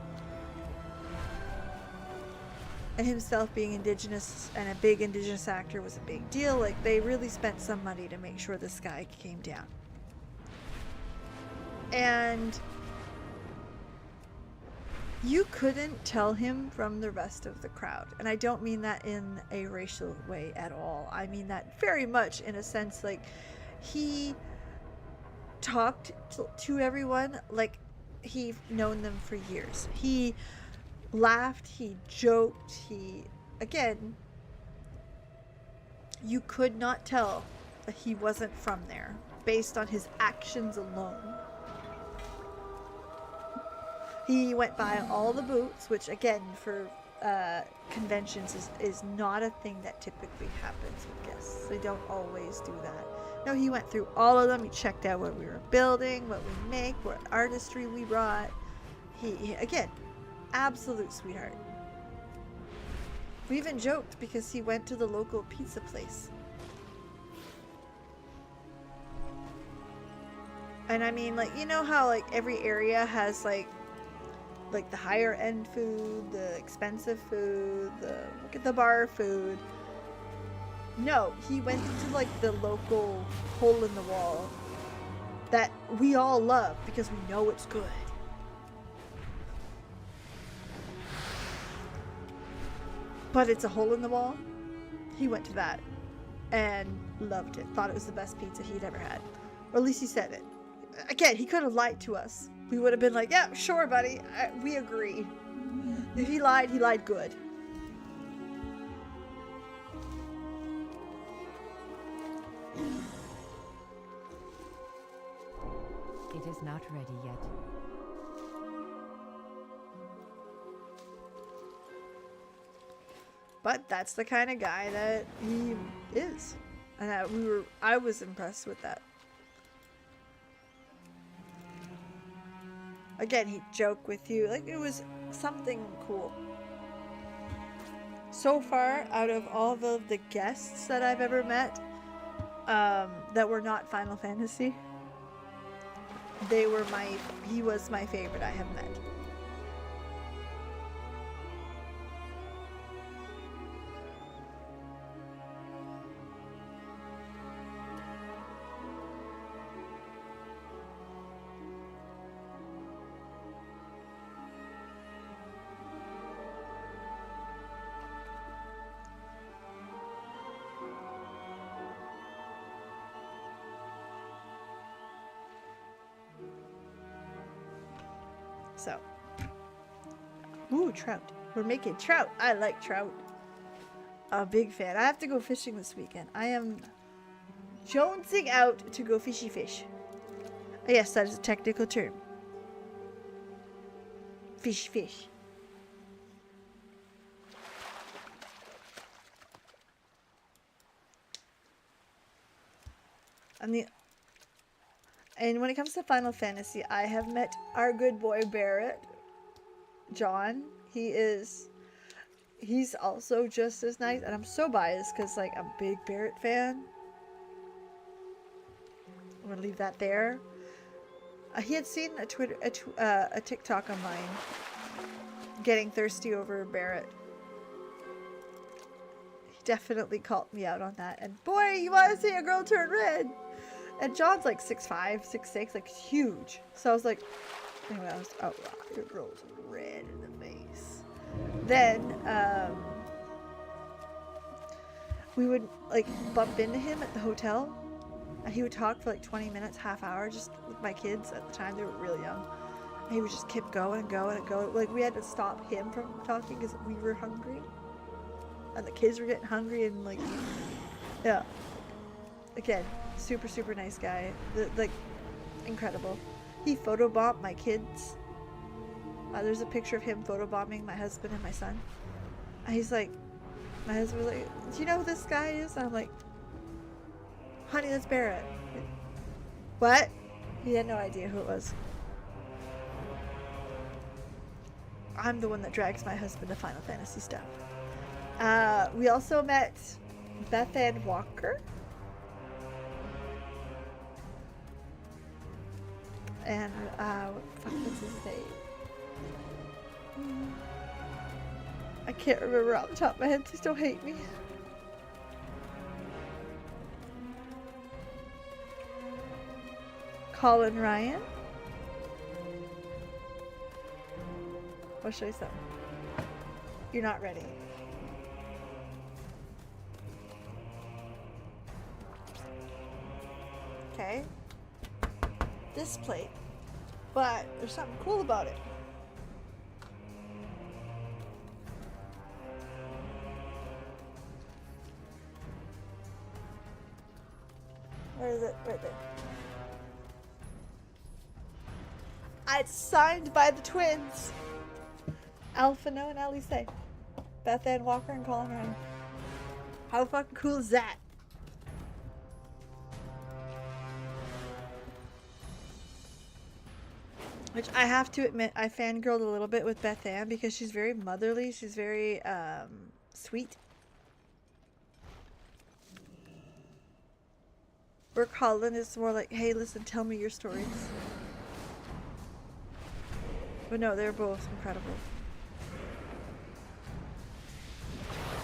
And himself being Indigenous and a big Indigenous actor was a big deal. Like they really spent some money to make sure this guy came down. And you couldn't tell him from the rest of the crowd. And I don't mean that in a racial way at all. I mean that very much in a sense like he talked to everyone like he'd known them for years. He laughed, he joked, again, you could not tell that he wasn't from there based on his actions alone. He went by all the booths, which again for conventions is not a thing that typically happens with guests. They don't always do that. No, he went through all of them. He checked out what we were building, what we make, what artistry we brought. He again, absolute sweetheart. We even joked because he went to the local pizza place. And I mean, like, you know how like every area has like the higher end food, the expensive food, the look at the bar food. No, he went to like the local hole in the wall that we all love because we know it's good. But it's a hole in the wall. He went to that and loved it. Thought it was the best pizza he'd ever had. Or at least he said it. Again, he could have lied to us. We would have been like, yeah, sure, buddy. We agree. If he lied good. It is not ready yet. But that's the kind of guy that he is. And that I was impressed with that. Again, he'd joke with you. Like, it was something cool. So far, out of all of the guests that I've ever met, that were not Final Fantasy, he was my favorite I have met. So, Ooh, trout. We're making trout. I like trout. A big fan. I have to go fishing this weekend. I am jonesing out to go fishy fish. Yes, that is a technical term. Fish fish. And when it comes to Final Fantasy, I have met our good boy Barrett, John. He's also just as nice, and I'm so biased because like I'm a big Barrett fan. I'm gonna leave that there. He had seen a TikTok of mine getting thirsty over Barrett. He definitely called me out on that. And boy, you want to see a girl turn red? And John's like 6'5", 6'6", like huge. So I was like, anyway, I was, oh, your girl's red in the face. Then we would like bump into him at the hotel, and he would talk for like 20 minutes, half hour, just with my kids at the time. They were really young. And he would just keep going and going and going. Like we had to stop him from talking because we were hungry, and the kids were getting hungry, and like, yeah. Again, super, super nice guy. Like, incredible. He photobombed my kids. There's a picture of him photobombing my husband and my son. And he's like, my husband was like, do you know who this guy is? And I'm like, honey, that's Barrett. What? He had no idea who it was. I'm the one that drags my husband to Final Fantasy stuff. We also met Beth Ann Walker. And, what's his name? I can't remember off the top of my head, please don't hate me. Colin Ryan. I'll show you something. You're not ready. Okay. This plate, but there's something cool about it. Where is it? Right there. It's signed by the twins. Alphino and Elise. Beth Ann Walker and Colin Ryan. How fucking cool is that? Which I have to admit, I fangirled a little bit with Beth Ann because she's very motherly. She's very sweet. Where Colin is more like, hey, listen, tell me your stories. But no, they're both incredible.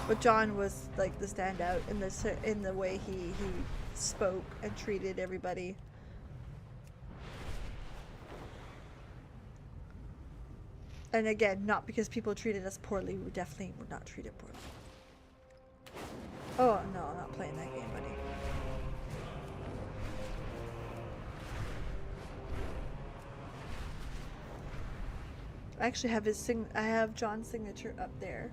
But John was like the standout in the way he spoke and treated everybody. And again, not because people treated us poorly. We definitely were not treated poorly. Oh, no, I'm not playing that game, buddy. I actually have I have John's signature up there,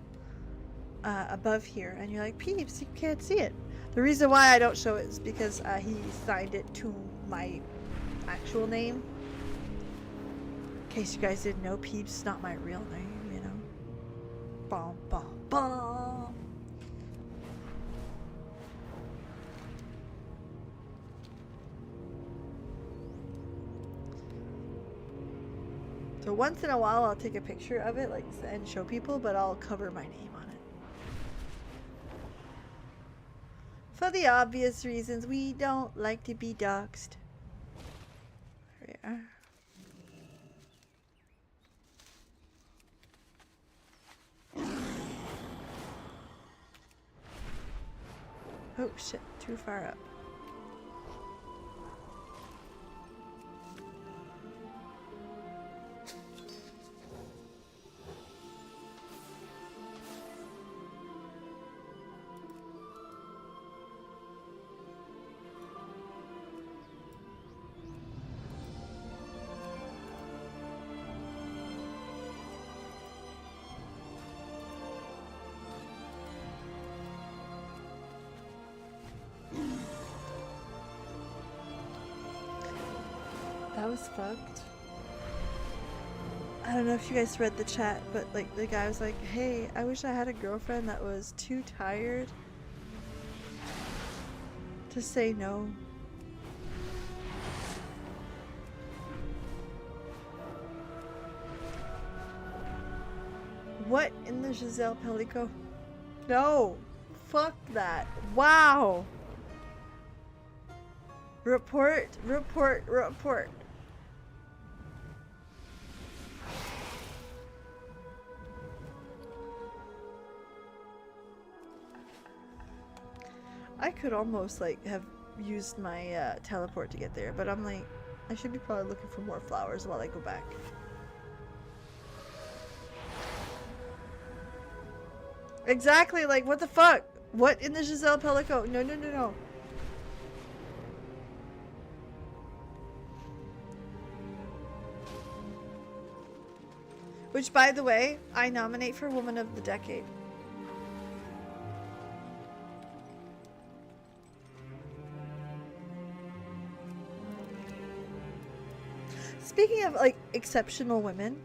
above here. And you're like, Peeps, you can't see it. The reason why I don't show it is because he signed it to my actual name. In case you guys didn't know, Peeps is not my real name, you know. Bom, bom, bom. So once in a while, I'll take a picture of it, like, and show people, but I'll cover my name on it. For the obvious reasons, we don't like to be doxxed. There we are. Oh shit, too far up. was fucked. I don't know if you guys read the chat, but like the guy was like, hey, I wish I had a girlfriend that was too tired to say no. What in the Giselle Pellico? No! Fuck that. Wow! Report, report, report. I could almost like have used my teleport to get there, but I'm like, I should be probably looking for more flowers while I go back. Exactly, like what the fuck? What in the Giselle Pellico? No, no, no, no. Which, by the way, I nominate for Woman of the Decade. Speaking of like exceptional women,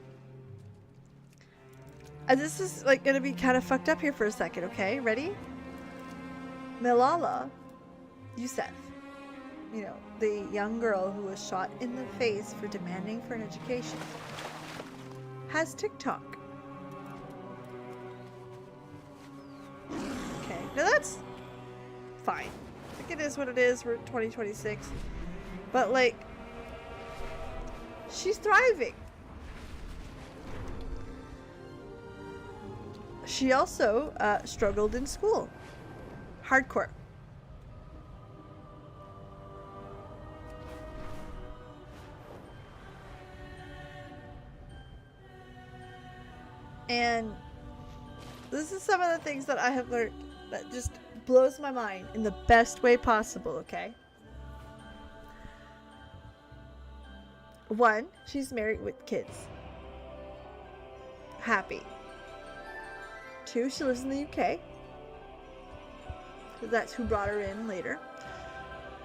and this is like gonna be kind of fucked up here for a second, okay? Ready? Malala Yousafzai, you know, the young girl who was shot in the face for demanding for an education, has TikTok. Okay, now that's fine. Like it is what it is. We're 2026, but like, she's thriving. She also struggled in school. Hardcore. And this is some of the things that I have learned that just blows my mind in the best way possible, okay? One, she's married with kids. Happy. Two, she lives in the UK. That's who brought her in later.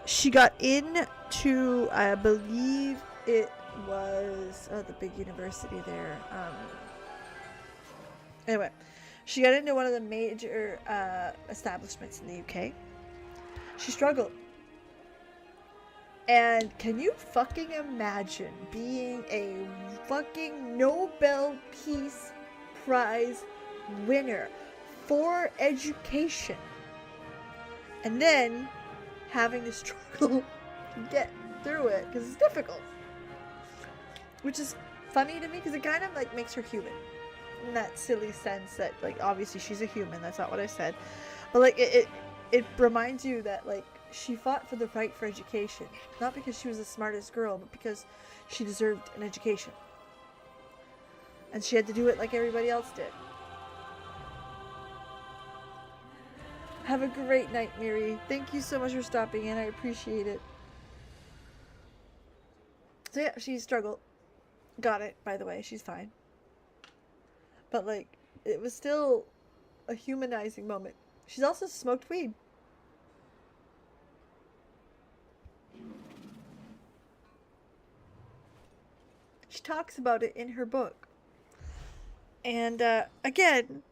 She got into, I believe it was the big university there. Anyway, she got into one of the major establishments in the UK. She struggled. And can you fucking imagine being a fucking Nobel Peace Prize winner for education and then having to struggle to get through it because it's difficult, which is funny to me because it kind of like makes her human in that silly sense that like obviously she's a human, that's not what I said, but like it reminds you that like she fought for the right for education, not because she was the smartest girl, but because she deserved an education and she had to do it like everybody else did. Have a great night, Miri. Thank you so much for stopping in. I appreciate it. So yeah, she struggled. Got it, by the way. She's fine. But like, it was still a humanizing moment. She's also smoked weed. She talks about it in her book. And again,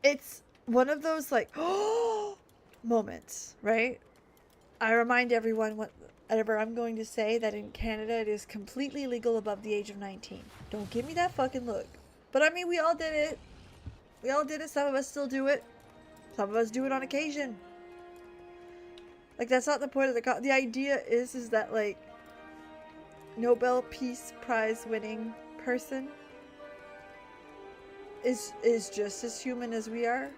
it's one of those like moments, right? I remind everyone whatever I'm going to say that in Canada it is completely legal above the age of 19. Don't give me that fucking look. But I mean, we all did it. We all did it. Some of us still do it. Some of us do it on occasion. Like that's not the point of the idea is that like Nobel Peace Prize winning person is just as human as we are,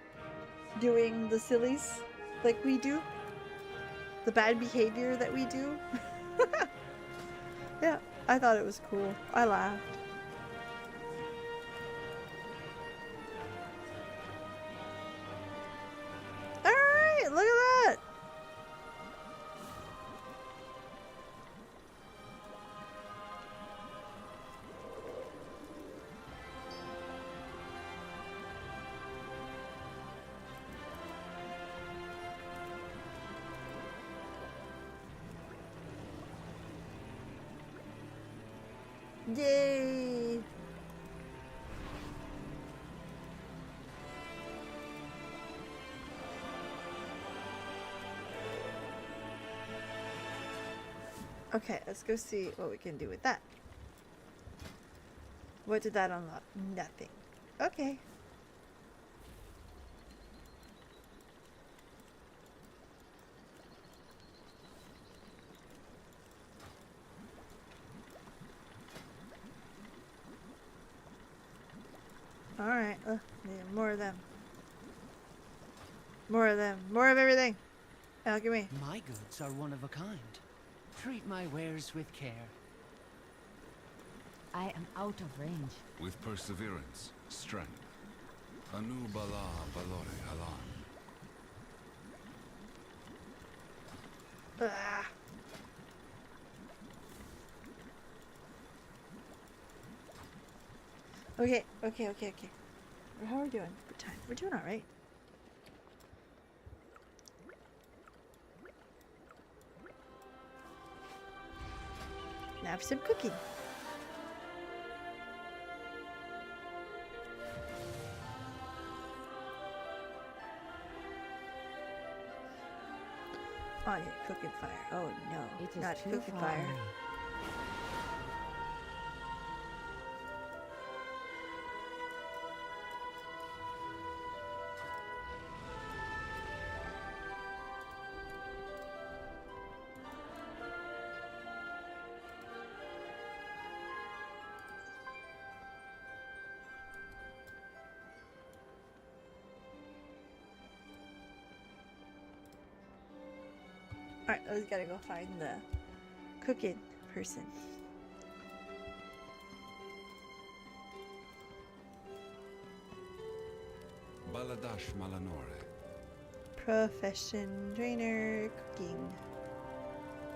doing the sillies like we do, the bad behavior that we do. Yeah, I thought it was cool. I laughed. Alright, look at that. Yay! Okay, let's go see what we can do with that. What did that unlock? Nothing. Okay. Alright, more of them. More of them. More of everything. Oh, look at me. My goods are one of a kind. Treat my wares with care. I am out of range. With perseverance, strength. Anu bala balore halan. Ah. Okay. How are we doing for time? We're doing alright. Now for some cooking. Oh, yeah, cooking fire. Oh no, It is not too cooking far fire. away. Alright, we gotta go find the cooking person. Baladash malanore. Profession trainer cooking.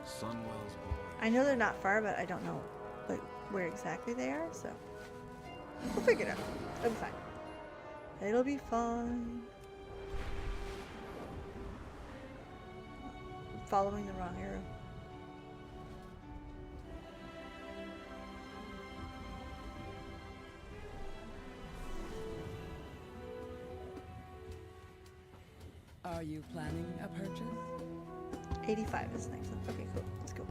Sunwell's boy. I know they're not far, but I don't know like where exactly they are, so we'll figure it out. It'll be fine. It'll be fine. I'm following the wrong arrow. Are you planning a purchase? 85 is next one. Okay, cool. Let's go.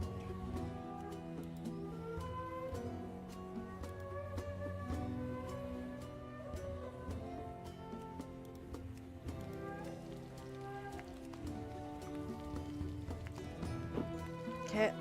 Okay.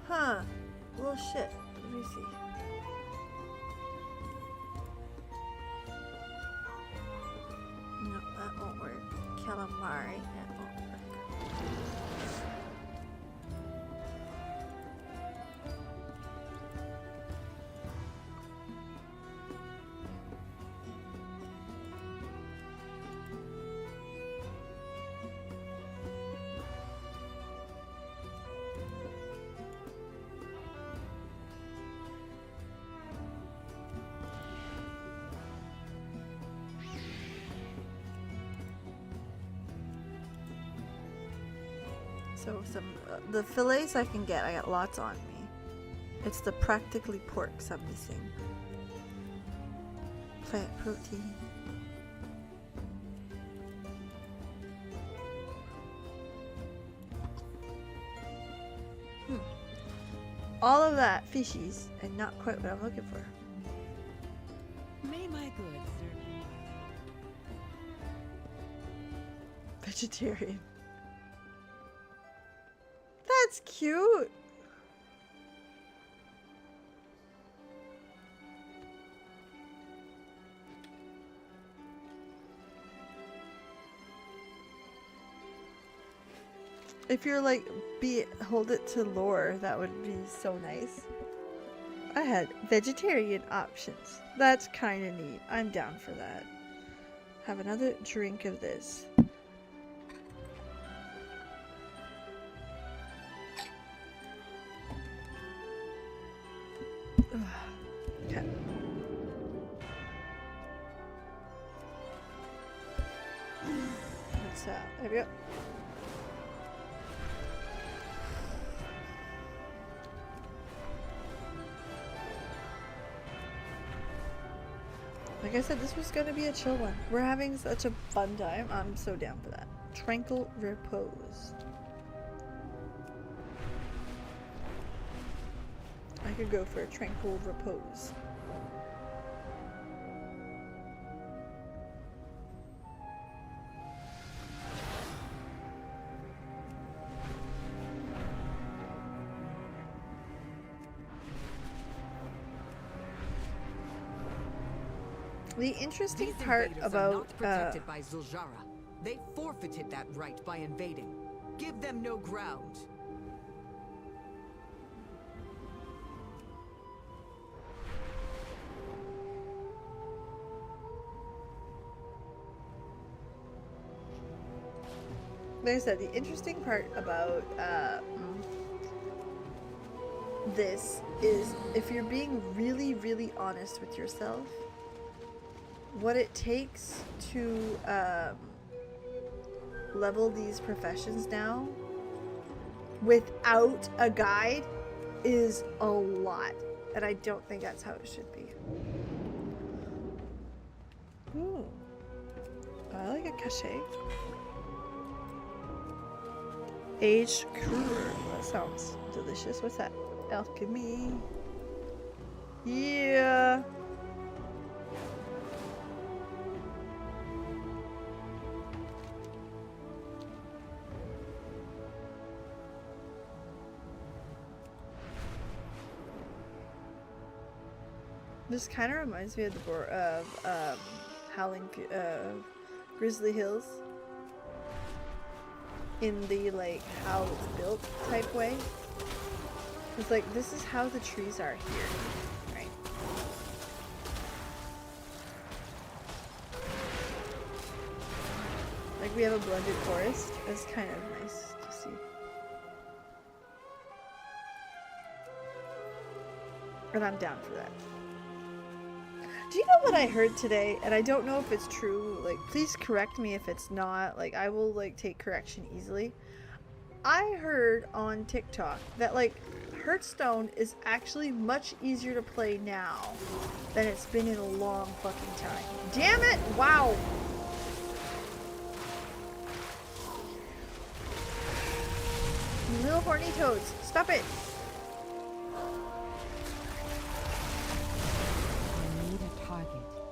Huh. Well, shit. Let me see. No, that won't work. Calamari, that won't work. So some the fillets I can get, I got lots on me. It's the practically porks I'm missing. Plant protein. All of that fishies and not quite what I'm looking for. May my goods serve you. Vegetarian. That's cute. If you're like, hold it to lore, that would be so nice. I had vegetarian options. That's kind of neat. I'm down for that. Have another drink of this. Okay. What's that? There we go. Like I said, this was gonna be a chill one. We're having such a fun time. I'm so down for that. Tranquil repose. I could go for a tranquil repose. The interesting These part invaders are about not protected by Zuljara. They forfeited that right by invading. Give them no ground. like I said, the interesting part about this is if you're being really, really honest with yourself, what it takes to level these professions now without a guide is a lot. And I don't think that's how it should be. Ooh. I like a cachet. Aged cruder. That sounds delicious. What's that? Alchemy. Yeah. This kind of reminds me of the Howling Grizzly Hills in the like how it's built type way. It's like this is how the trees are here, right? Like we have a blended forest. It's kind of nice to see. And I'm down for that. Do you know what I heard today? And I don't know if it's true. Like, please correct me if it's not. Like, I will, like, take correction easily. I heard on TikTok that, like, Hearthstone is actually much easier to play now than it's been in a long fucking time. Damn it! Wow! You little horny toads. Stop it!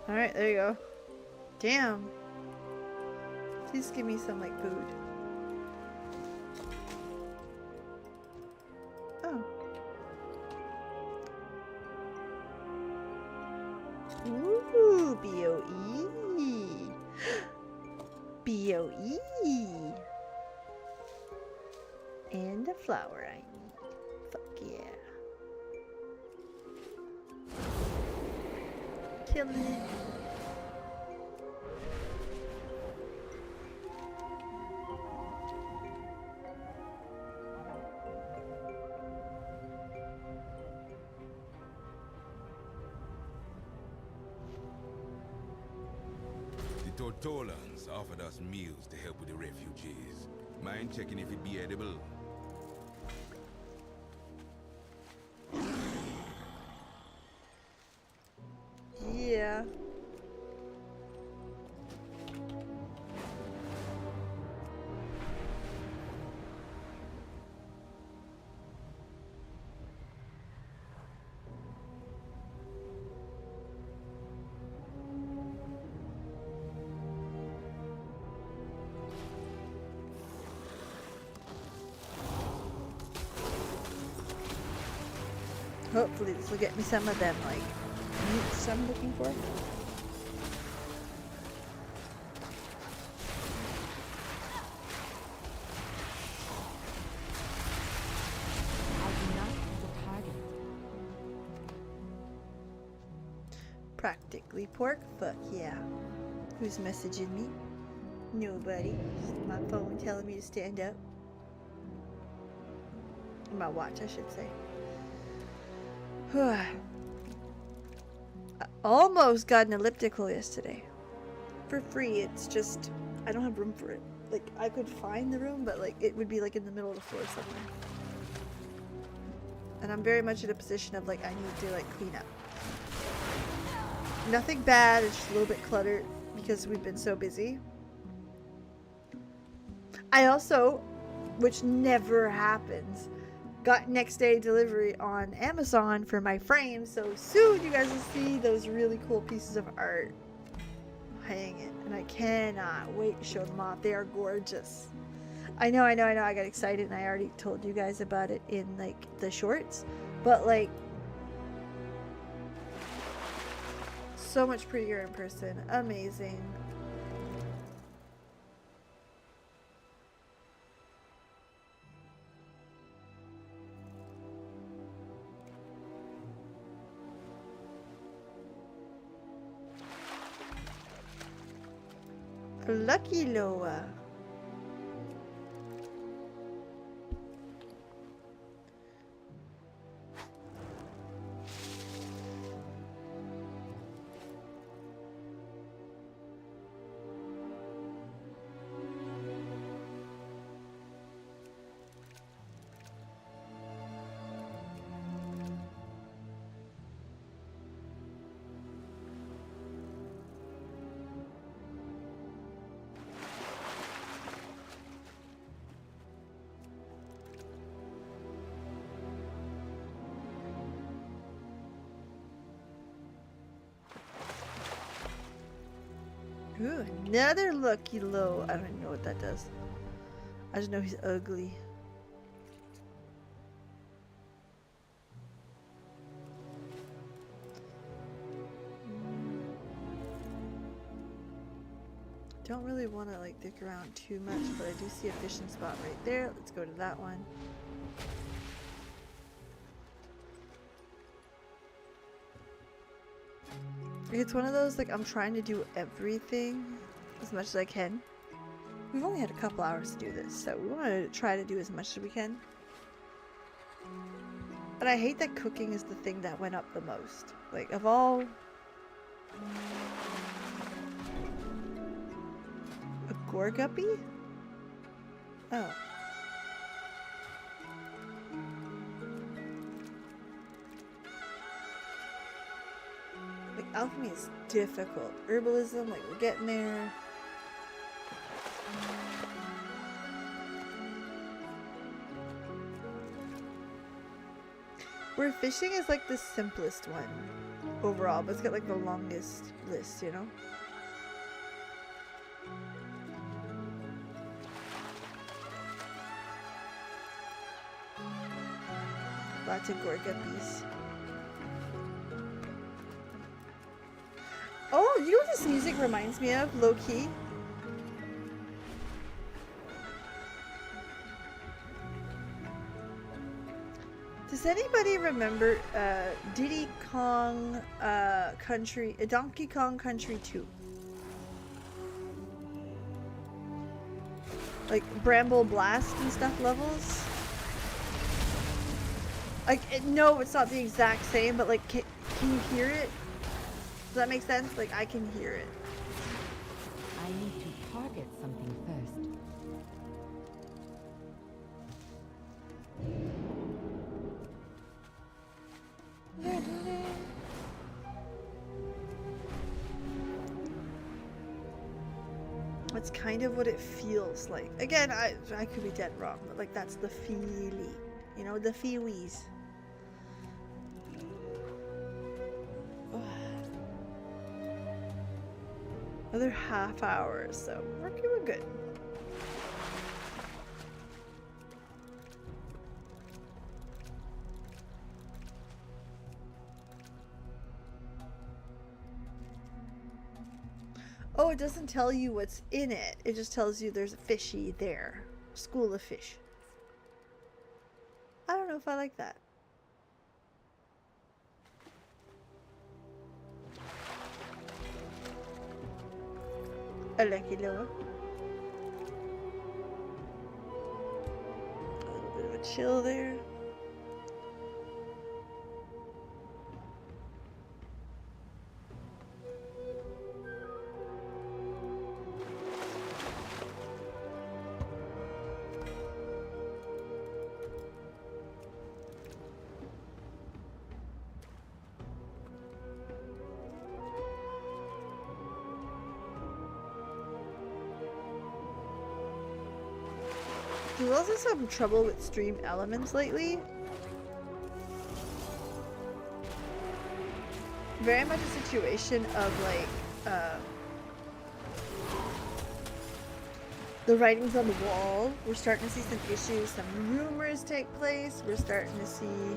Alright, there you go. Damn. Please give me some, like, food. Oh. Ooh, B-O-E. B-O-E. And a flower I need. Fuck yeah. Killing it. The Tortolans offered us meals to help with the refugees. Mind checking if it be edible? Yeah. Hopefully this will get me some of them, like, meats I'm looking for. Practically pork. Fuck yeah. Who's messaging me? Nobody. Just my phone telling me to stand up. My watch, I should say. I almost got an elliptical yesterday. For free. It's just, I don't have room for it. Like, I could find the room, but like, it would be like in the middle of the floor somewhere. And I'm very much in a position of like, I need to like clean up. Nothing bad, it's just a little bit cluttered because we've been so busy. I also, which never happens, got next day delivery on Amazon for my frame, so soon you guys will see those really cool pieces of art hanging, and I cannot wait to show them off. They are gorgeous. I know, I got excited and I already told you guys about it in like the shorts, but like so much prettier in person. Amazing. Lucky Loa. Ooh, another Lucky Low. I don't even know what that does. I just know he's ugly. Don't really want to like dick around too much, but I do see a fishing spot right there. Let's go to that one. It's one of those, like, I'm trying to do everything as much as I can. We've only had a couple hours to do this, so we want to try to do as much as we can. But I hate that cooking is the thing that went up the most. Like, of all... A Gorguppy? Oh. Alchemy is difficult. Herbalism, like, we're getting there. Where fishing is like the simplest one overall, but it's got like the longest list, you know? Lots of Gorguppies. Oh, you know what this music reminds me of, low-key? Does anybody remember Diddy Kong Country, Donkey Kong Country 2? Like Bramble Blast and stuff levels? Like, no, it's not the exact same, but like, can you hear it? Does that make sense? Like, I can hear it. I need to target something first. That's kind of what it feels like. Again, I could be dead wrong, but like that's the feeling. You know, the feelies. Another half hour or so. We're good. Oh, it doesn't tell you what's in it. It just tells you there's a fishy there. School of fish. I don't know if I like that. A lucky low. A little bit of a chill there. There's also some trouble with stream elements lately. Very much a situation of like, the writings on the wall. We're starting to see some issues, some rumors take place. We're starting to see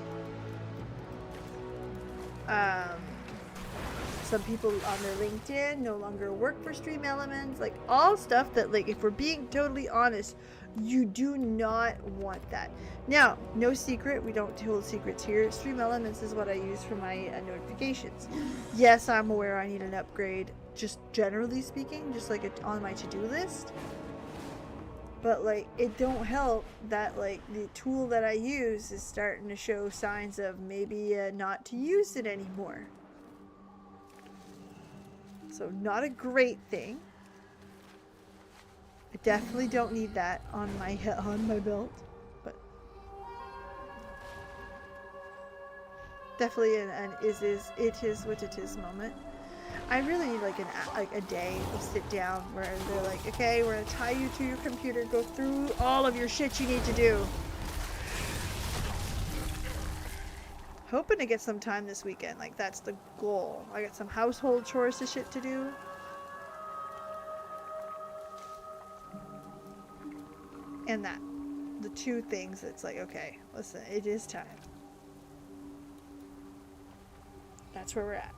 some people on their LinkedIn no longer work for stream elements. Like all stuff that, like, if we're being totally honest, you do not want that. Now, no secret, we don't hold secrets here. Stream Elements is what I use for my notifications. Yes, I'm aware I need an upgrade, just generally speaking, just like on my to-do list. But like, it don't help that like the tool that I use is starting to show signs of maybe not to use it anymore. So not a great thing. I definitely don't need that on my belt, but definitely an it is what it is moment. I really need like a day of sit down where they're like, okay, we're gonna tie you to your computer, go through all of your shit you need to do. Hoping to get some time this weekend, like that's the goal. I got some household chores to shit to do. And that, the two things, it's like, okay, listen, it is time. That's where we're at.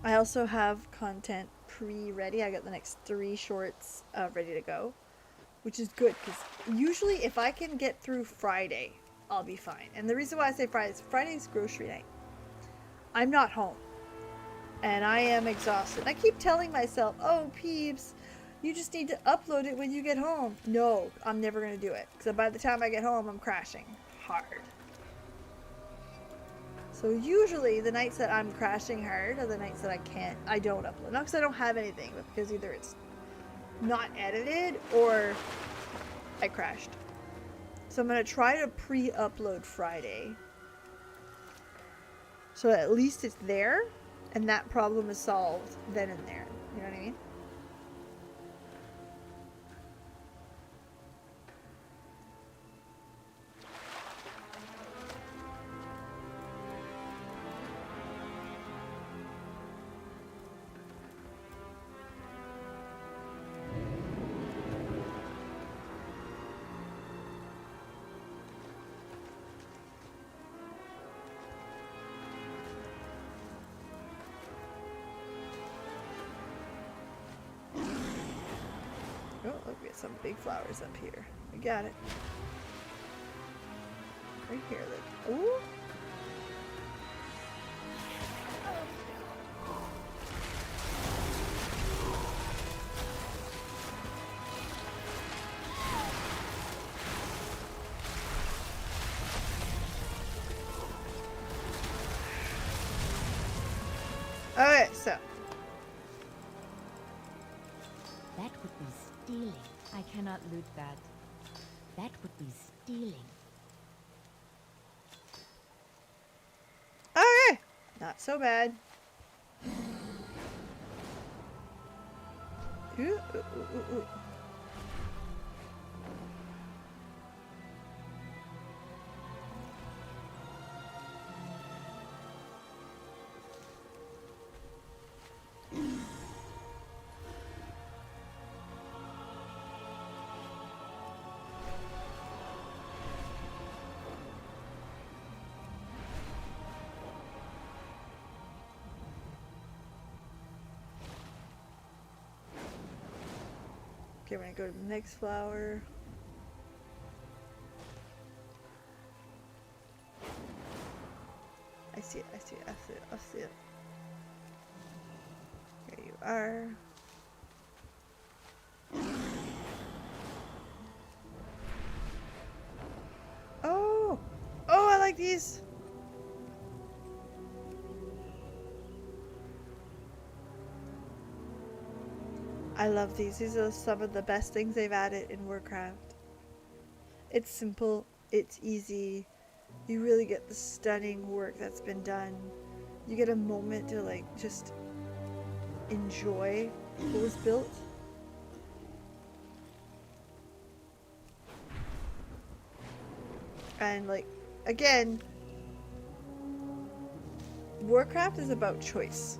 I also have content pre-ready. I got the next 3 shorts ready to go, which is good because usually if I can get through Friday, I'll be fine. And the reason why I say Friday is Friday's grocery night. I'm not home and I am exhausted. And I keep telling myself, oh peeps, you just need to upload it when you get home. No, I'm never going to do it because by the time I get home, I'm crashing hard. So usually the nights that I'm crashing hard are the nights that I don't upload. Not because I don't have anything, but because either it's not edited or I crashed. So I'm going to try to pre-upload Friday. So at least it's there and that problem is solved then and there. You know what I mean? Oh, look, we got some big flowers up here. We got it. Right here, look. Ooh. Okay, so. That would be stealing. I cannot loot that. That would be stealing. Okay, not so bad. Ooh, ooh, ooh, ooh. Okay, we're gonna go to the next flower. see it, I see it, I see it. Here you are. Oh! Oh, I like these! I love these. These are some of the best things they've added in Warcraft. It's simple, it's easy. You really get the stunning work that's been done. You get a moment to like just enjoy what was built. And like, again, Warcraft is about choice.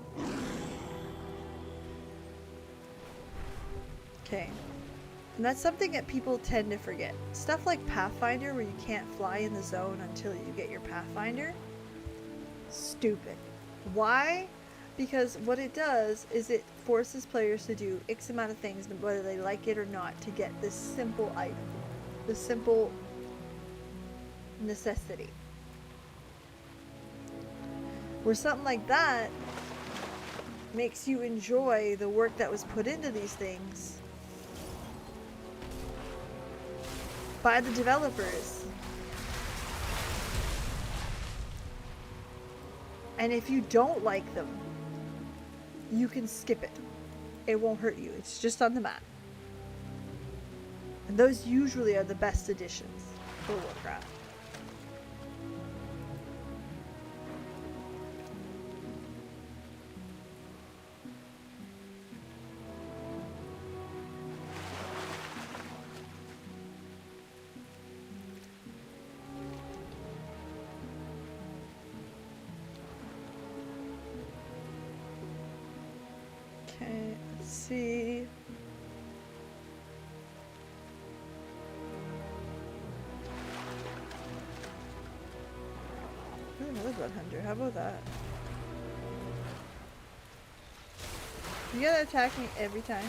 Okay. And that's something that people tend to forget. Stuff like Pathfinder, where you can't fly in the zone until you get your Pathfinder. Stupid. Why? Because what it does is it forces players to do X amount of things, whether they like it or not, to get this simple item. This simple necessity. Where something like that makes you enjoy the work that was put into these things by the developers. And if you don't like them, you can skip it. It won't hurt you. It's just on the map. And those usually are the best additions for Warcraft. Okay, let's see. Ooh, another blood hunter. How about that? You gotta attack me every time.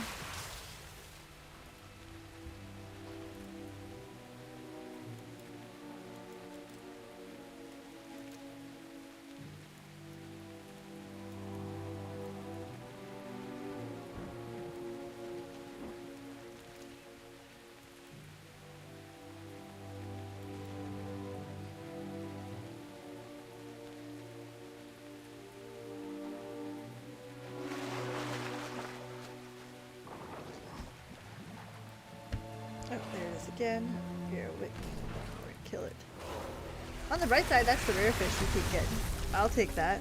Oh, there it is again. Here, wait. Kill it. On the right side, that's the rare fish you keep getting. I'll take that.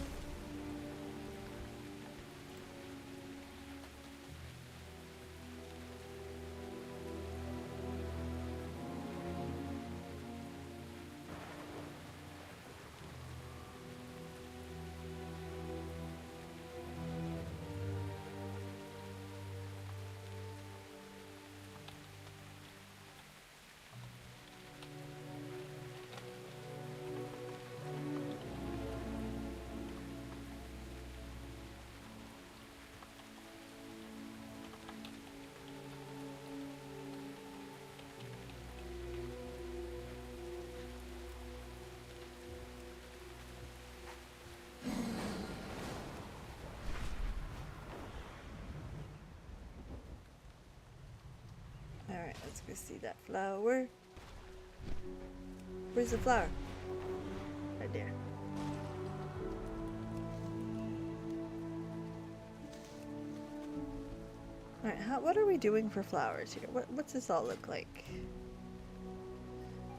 Alright, let's go see that flower. Where's the flower? Right there. Alright, what are we doing for flowers here? What's this all look like?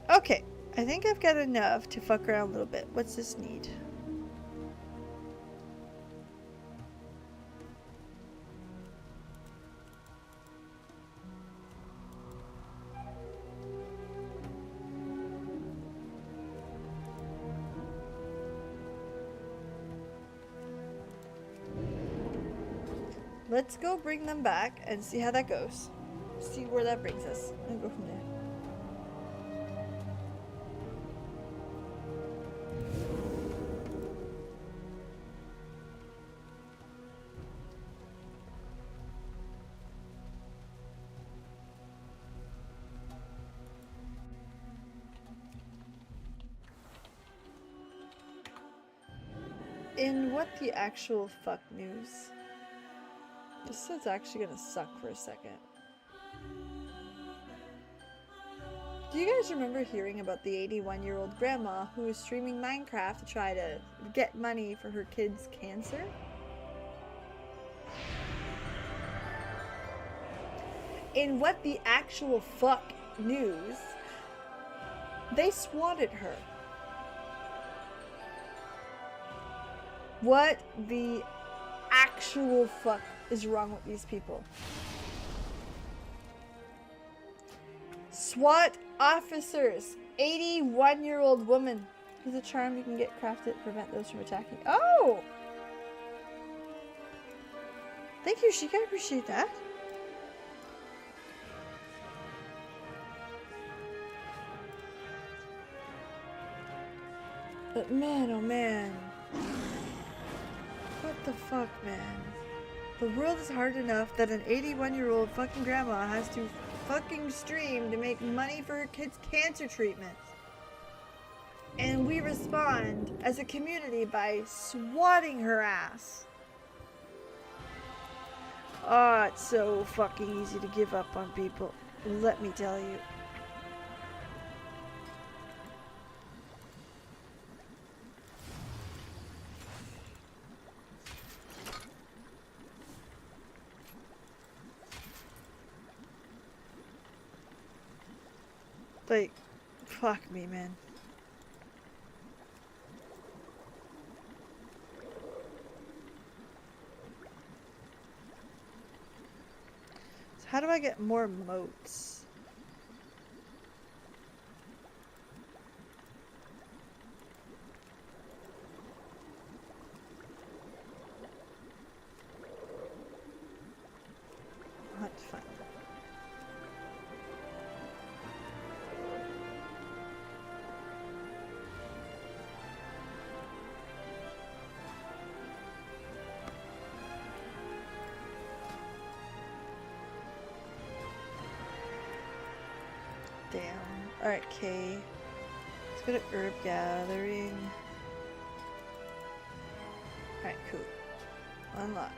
Okay, I think I've got enough to fuck around a little bit. What's this need? Let's go bring them back and see how that goes. See where that brings us and go from there. In what the actual fuck news? This is actually gonna suck for a second. Do you guys remember hearing about the 81-year-old grandma who was streaming Minecraft to try to get money for her kid's cancer? In what the actual fuck news, they swatted her. What the actual fuck is wrong with these people? SWAT officers, 81-year-old woman. There's a charm you can get crafted to prevent those from attacking. Oh! Thank you, Sheikah. I appreciate that. But man, oh man. What the fuck, man? The world is hard enough that an 81-year-old fucking grandma has to fucking stream to make money for her kids' cancer treatments. And we respond as a community by swatting her ass. Oh, it's so fucking easy to give up on people. Let me tell you. Like, fuck me, man. So how do I get more moats? I'll have to find that. Damn. Alright, Kay. Let's go to herb gathering. Alright, cool. Unlock.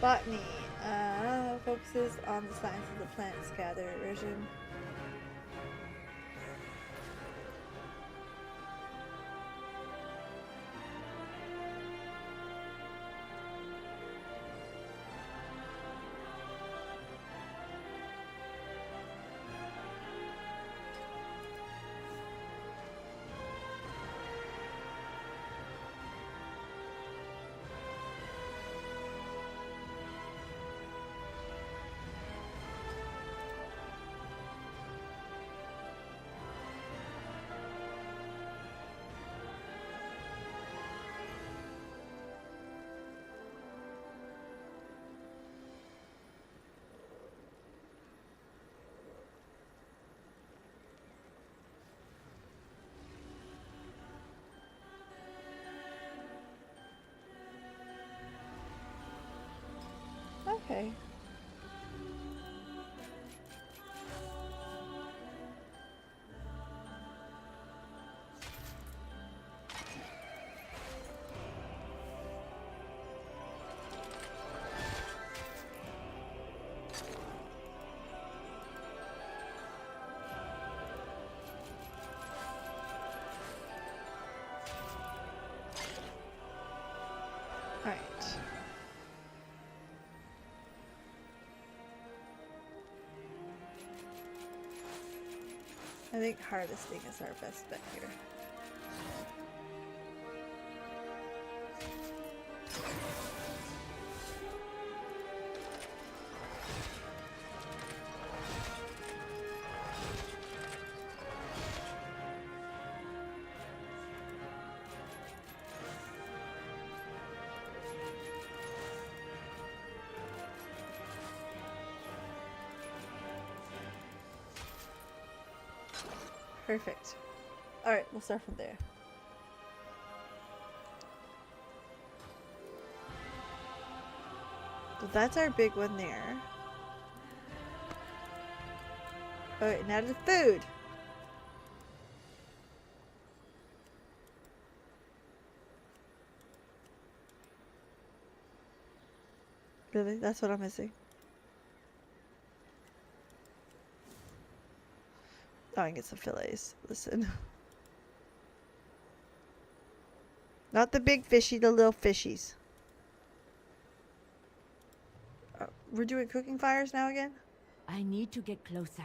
Botany. Focuses on the science of the plants gather version. Okay. All right. I think harvesting is our best bet here. Perfect. Alright, we'll start from there. So that's our big one there. Alright, now to the food. Really? That's what I'm missing. Oh, I can get some fillets. Listen. Not the big fishy, the little fishies. We're doing cooking fires now again? I need to get closer.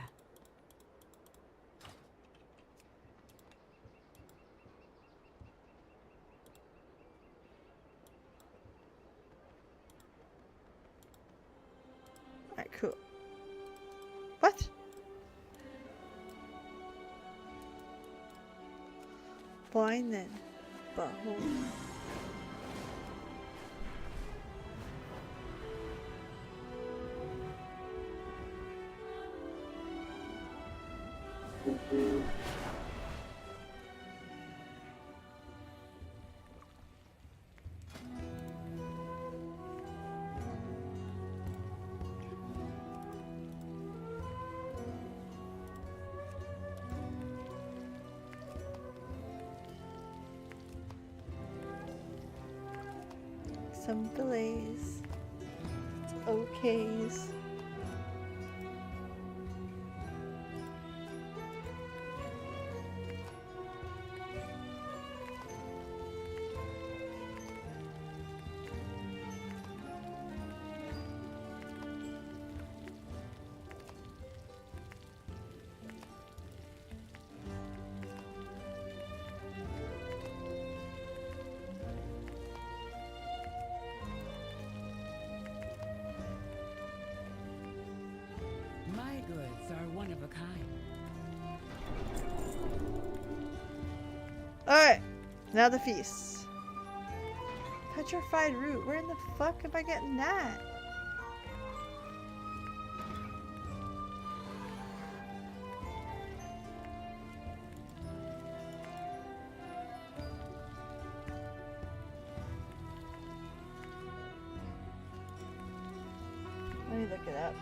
Alright, cool. What? Fine then. Butthole. Some fillets. Some okays. My goods are one of a kind. Alright, now the feast. Petrified root. Where in the fuck am I getting that? Let me look it up.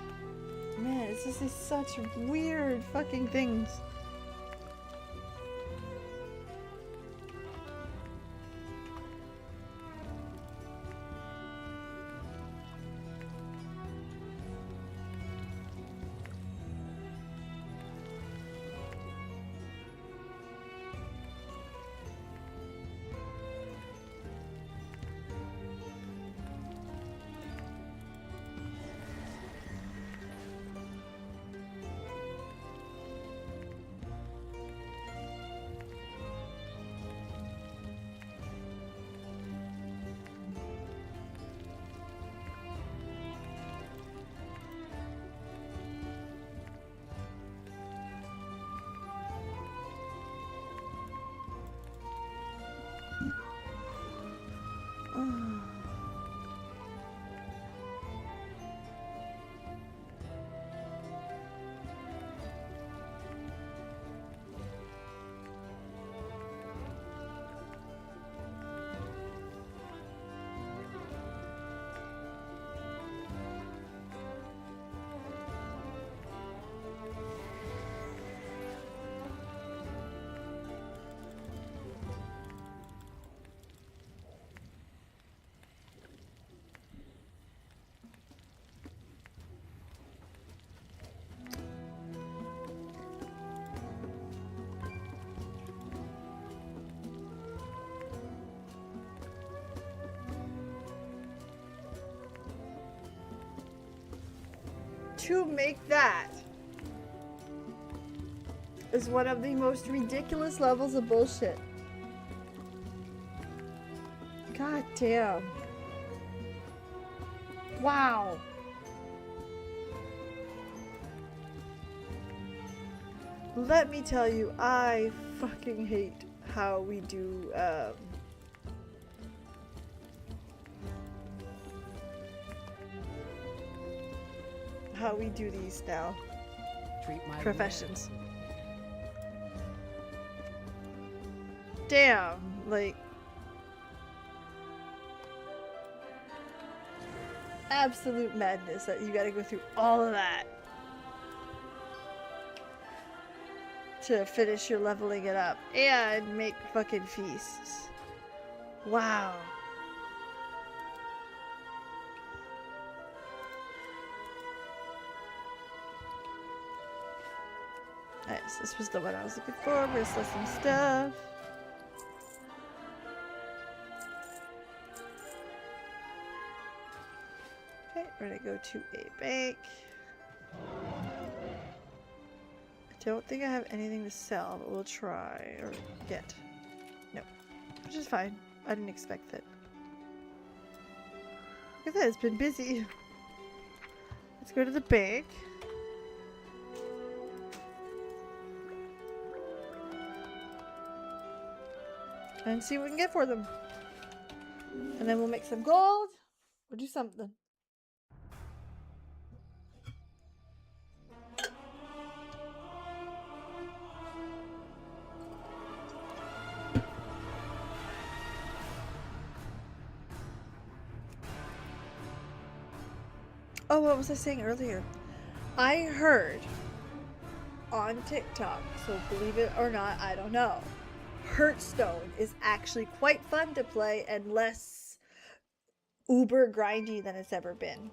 Man, it's just these such weird fucking things. To make that is one of the most ridiculous levels of bullshit. God damn. Wow. Let me tell you, I fucking hate how we do, how we do these now. Treat my Professions. Damn, like absolute madness that you gotta go through all of that to finish your leveling it up and make fucking feasts. Wow. Nice, this was the one I was looking for. We're still some stuff. Okay, we're gonna go to a bank. I don't think I have anything to sell, but we'll try. Or get. No. Which is fine. I didn't expect that. Look at that, it's been busy. Let's go to the bank. And see what we can get for them. And then we'll make some gold or do something. Oh, what was I saying earlier? I heard on TikTok, so believe it or not, I don't know. Hearthstone is actually quite fun to play and less uber grindy than it's ever been.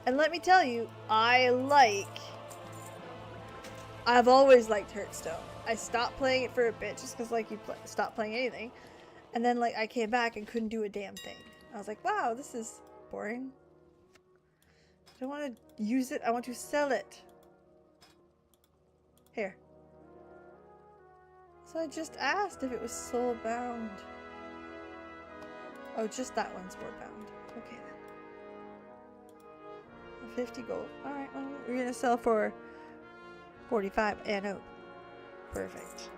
And let me tell you, I've always liked Hearthstone. I stopped playing it for a bit just because like you stop playing anything. And then like I came back and couldn't do a damn thing. I was like, wow, this is boring. I don't want to use it, I want to sell it. Here. So I just asked if it was soul bound. Oh, just that one's soul bound. Okay then. 50 gold. Alright, well, we're gonna sell for 45 anode. Perfect.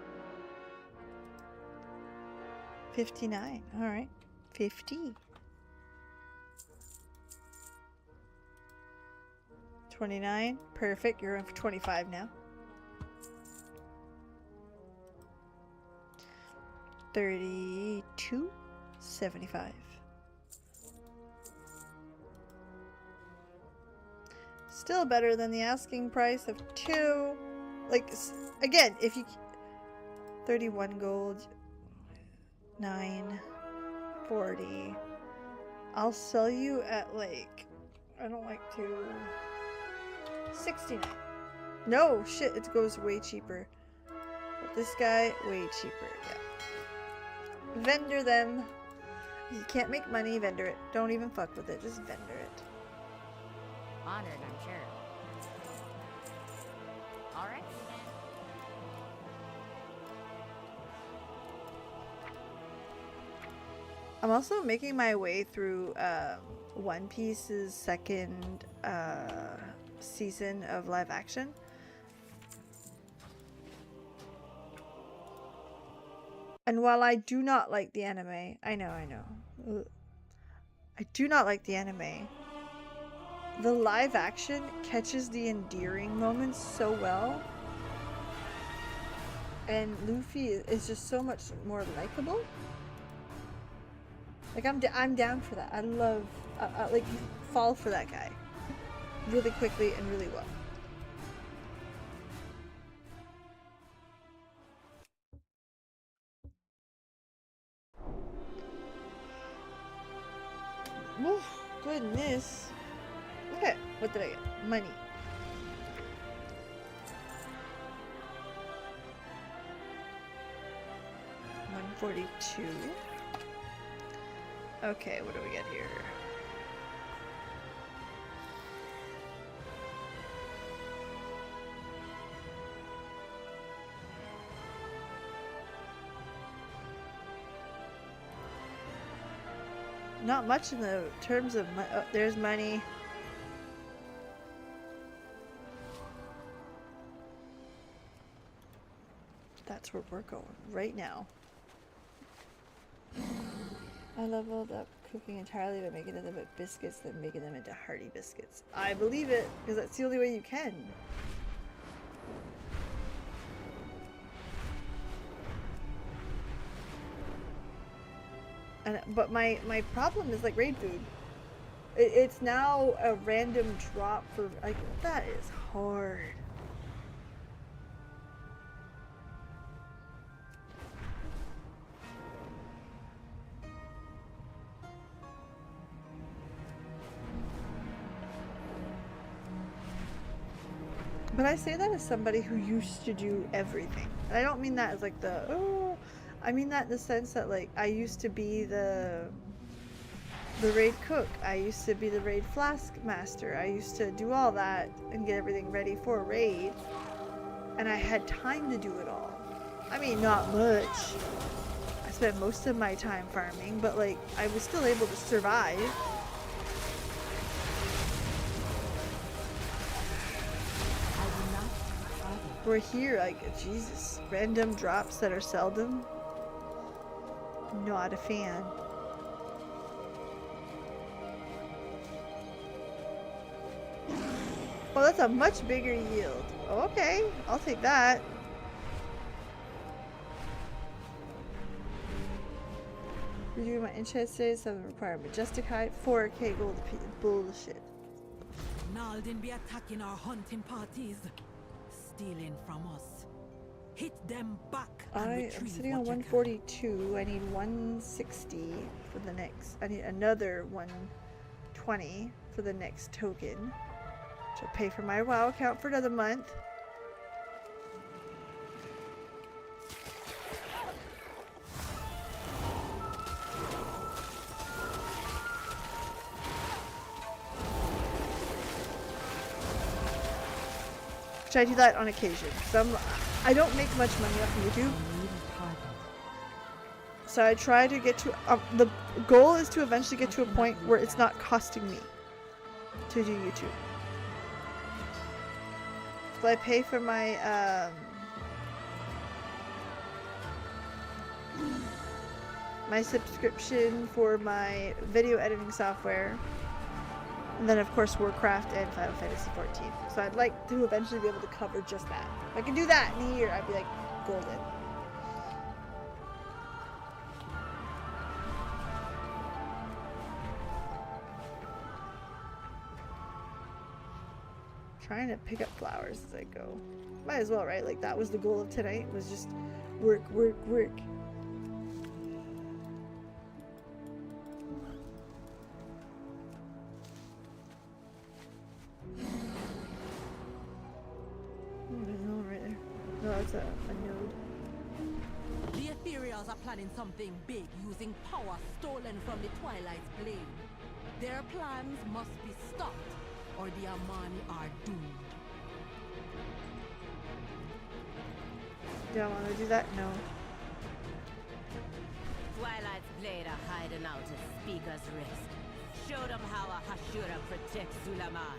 59. Alright. 50. 29. Perfect. You're in for 25 now. 32. 75. Still better than the asking price of 2. Like, again, if you... 31 gold. 9. 40. I'll sell you at, like... I don't like to... 69. No, shit, it goes way cheaper. But this guy, way cheaper, yeah. Vendor them. You can't make money, vendor it. Don't even fuck with it, just vendor it. Honored, I'm sure. Alright. I'm also making my way through One Piece's second season of live action. And while I do not like the anime, I know. I do not like the anime. The live action catches the endearing moments so well. And Luffy is just so much more likable. Like, I'm down for that. I love, like, fall for that guy. Really quickly and really well. Oof, goodness. Okay, what did I get? Money. $142. Okay, what do we get here? Not much in the terms of oh, there's money. That's where we're going right now. I leveled up cooking entirely by making them into biscuits, then making them into hearty biscuits. I believe it, because that's the only way you can. But my problem is like raid food. It's now a random drop for like that is hard. But I say that as somebody who used to do everything. And I don't mean that as like the, oh, I mean that in the sense that like I used to be the raid cook. I used to be the raid flask master. I used to do all that and get everything ready for a raid. And I had time to do it all. I mean, not much. I spent most of my time farming, but like I was still able to survive. We're here, like, Jesus, random drops that are seldom. Not a fan. Oh, that's a much bigger yield. Oh, okay, I'll take that. Redoing my enchant stays, 7 require majestic height, 4k gold. Bullshit. Naldin be attacking our hunting parties. Stealing from us. Hit them back. I am sitting on 142. I need 160 for the next. I need another 120 for the next token. Which will pay for my WoW account for another month. Which I do that on occasion. I don't make much money off of YouTube. So I try to get to, the goal is to eventually get to a point where it's not costing me to do YouTube. So I pay for my, my subscription for my video editing software. And then of course Warcraft and Final Fantasy 14. So I'd like to eventually be able to cover just that. If I can do that in a year, I'd be like golden. Trying to pick up flowers as I go. Might as well, right? Like that was the goal of tonight, was just work, work, work. It's a node. The Ethereals are planning something big using power stolen from the Twilight's blade. Their plans must be stopped, or the Amani are doomed. Do I want to do that? No. Twilight's blade are hiding out at Speaker's Rest. Show them how a Hashura protects Zulaman.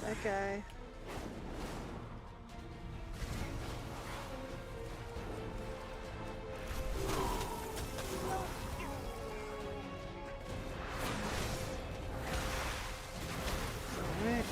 That guy. Alright.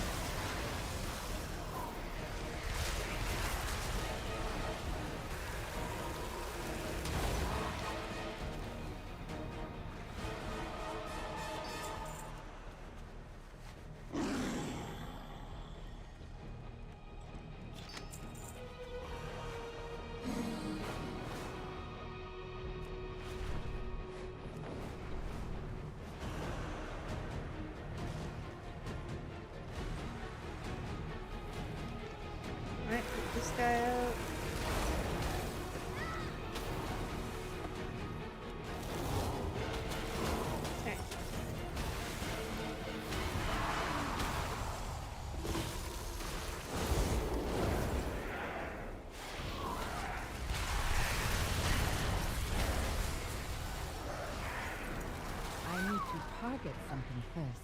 target something first.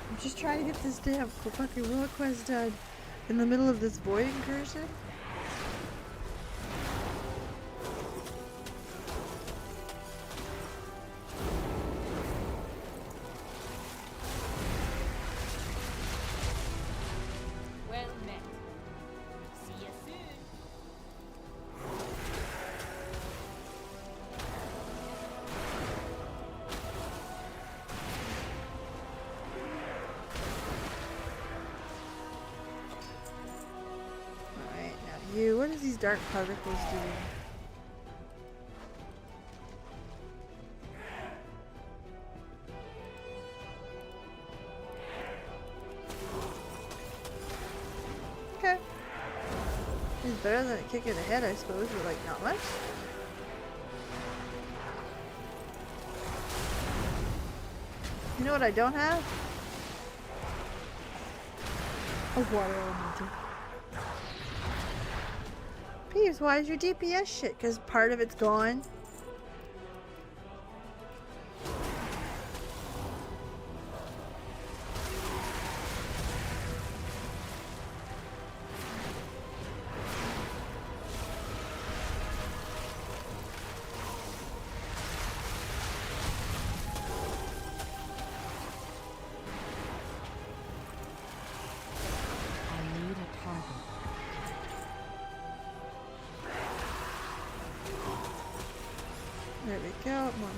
I'm just trying to get this damn fucking world quest done in the middle of this void incursion. Well met. See you soon. Alright, now you. What is these dark particles doing? Okay. It's better than a kick in the head, I suppose, but like not much. You know what I don't have? A water elemental. Peeves, why is your DPS shit? Because part of it's gone. I need a target. There we go. More.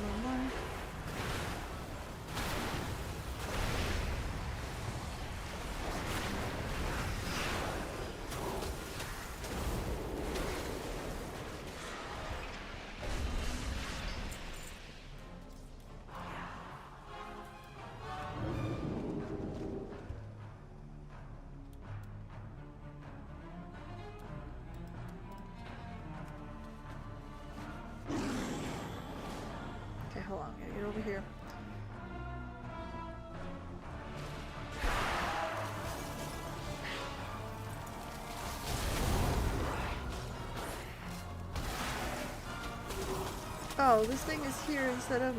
Okay, hold on. I gotta get over here. Oh, this thing is here instead of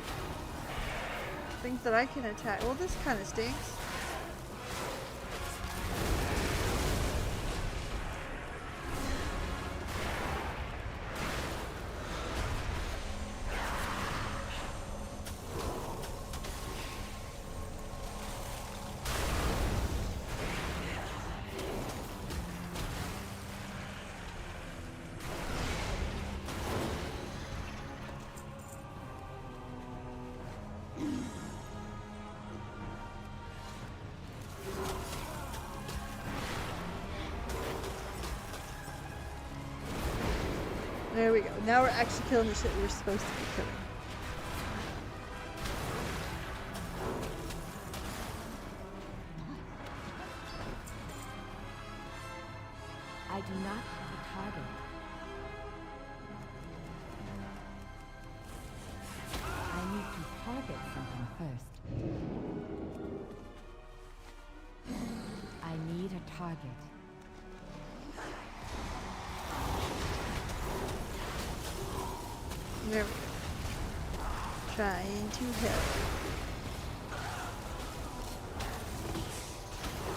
things that I can attack. Well, this kind of stinks. There we go. Now we're actually killing the shit we were supposed to be killing. I do not have a target. I need to target something first. I need a target. There we go. Trying to help.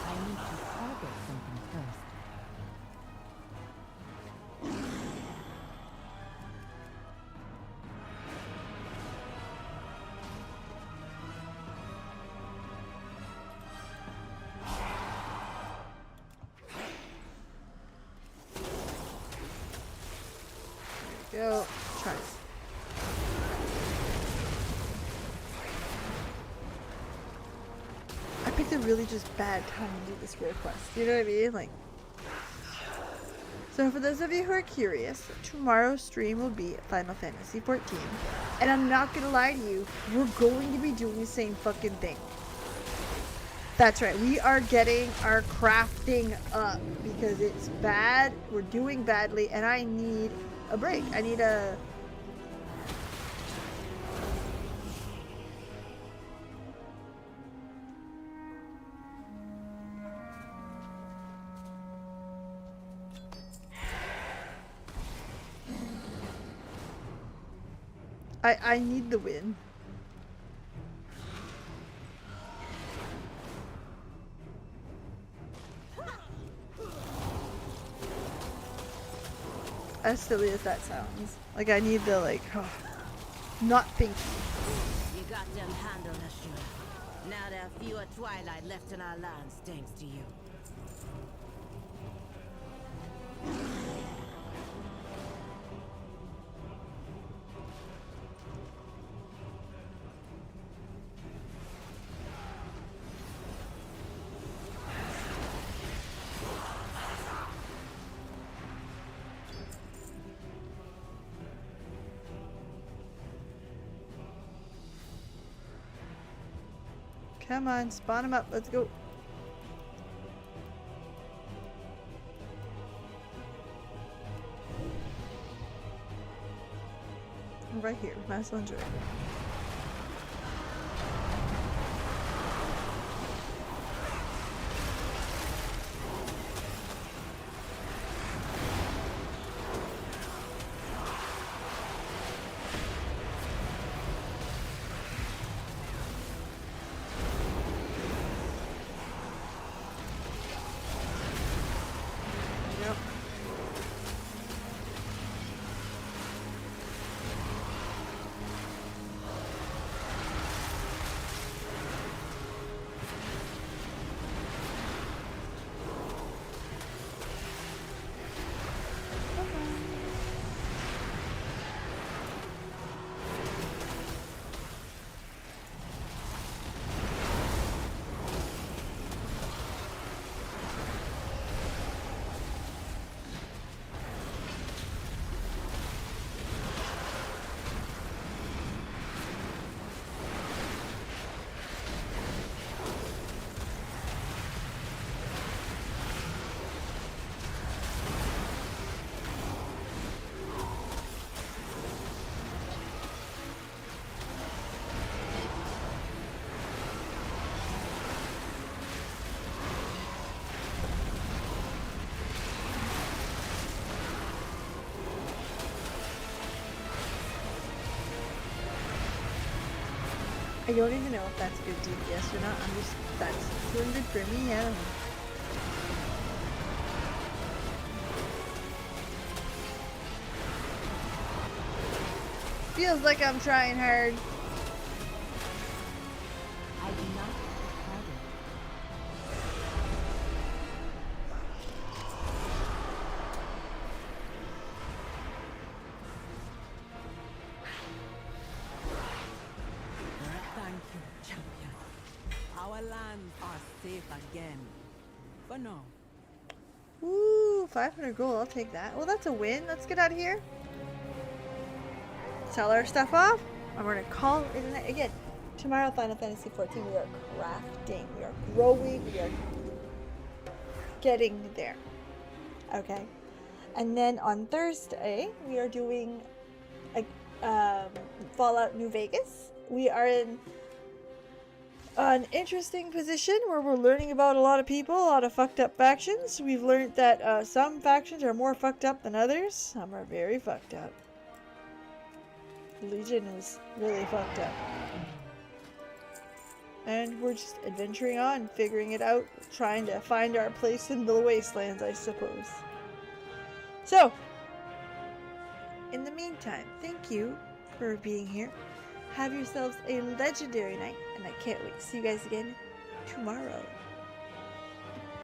I need to target something first. go. Try. I picked a really just bad time to do this world quest. You know what I mean? Like. So for those of you who are curious, tomorrow's stream will be Final Fantasy 14. And I'm not gonna lie to you, we're going to be doing the same fucking thing. That's right, we are getting our crafting up because it's bad, we're doing badly, and I need a break. I need a... I need the win. As silly as that sounds. Like, I need the, like, not thinking. You got them handled, Ashura. Now there are fewer Twilight left in our lands, thanks to you. Come on, spawn them up. Let's go. Right here. Might as well enjoy it. I don't even know if that's good DPS or not. I'm just, that's doing good for me, yeah. Feels like I'm trying hard. I do not target. Thank you, champion. Our lands are safe again. For now. Ooh, 500 gold. I'll take that. Well, that's a win. Let's get out of here. Sell our stuff off. I'm going to call it a night. Again, tomorrow, Final Fantasy 14, we are crafting. We are growing. We are getting there. Okay. And then on Thursday, we are doing a, Fallout New Vegas. We are in an interesting position where we're learning about a lot of people, a lot of fucked up factions. We've learned that some factions are more fucked up than others. Some are very fucked up. Legion is really fucked up. And we're just adventuring on, figuring it out, trying to find our place in the wastelands, I suppose. So, in the meantime, thank you for being here. Have yourselves a legendary night, and I can't wait to see you guys again tomorrow.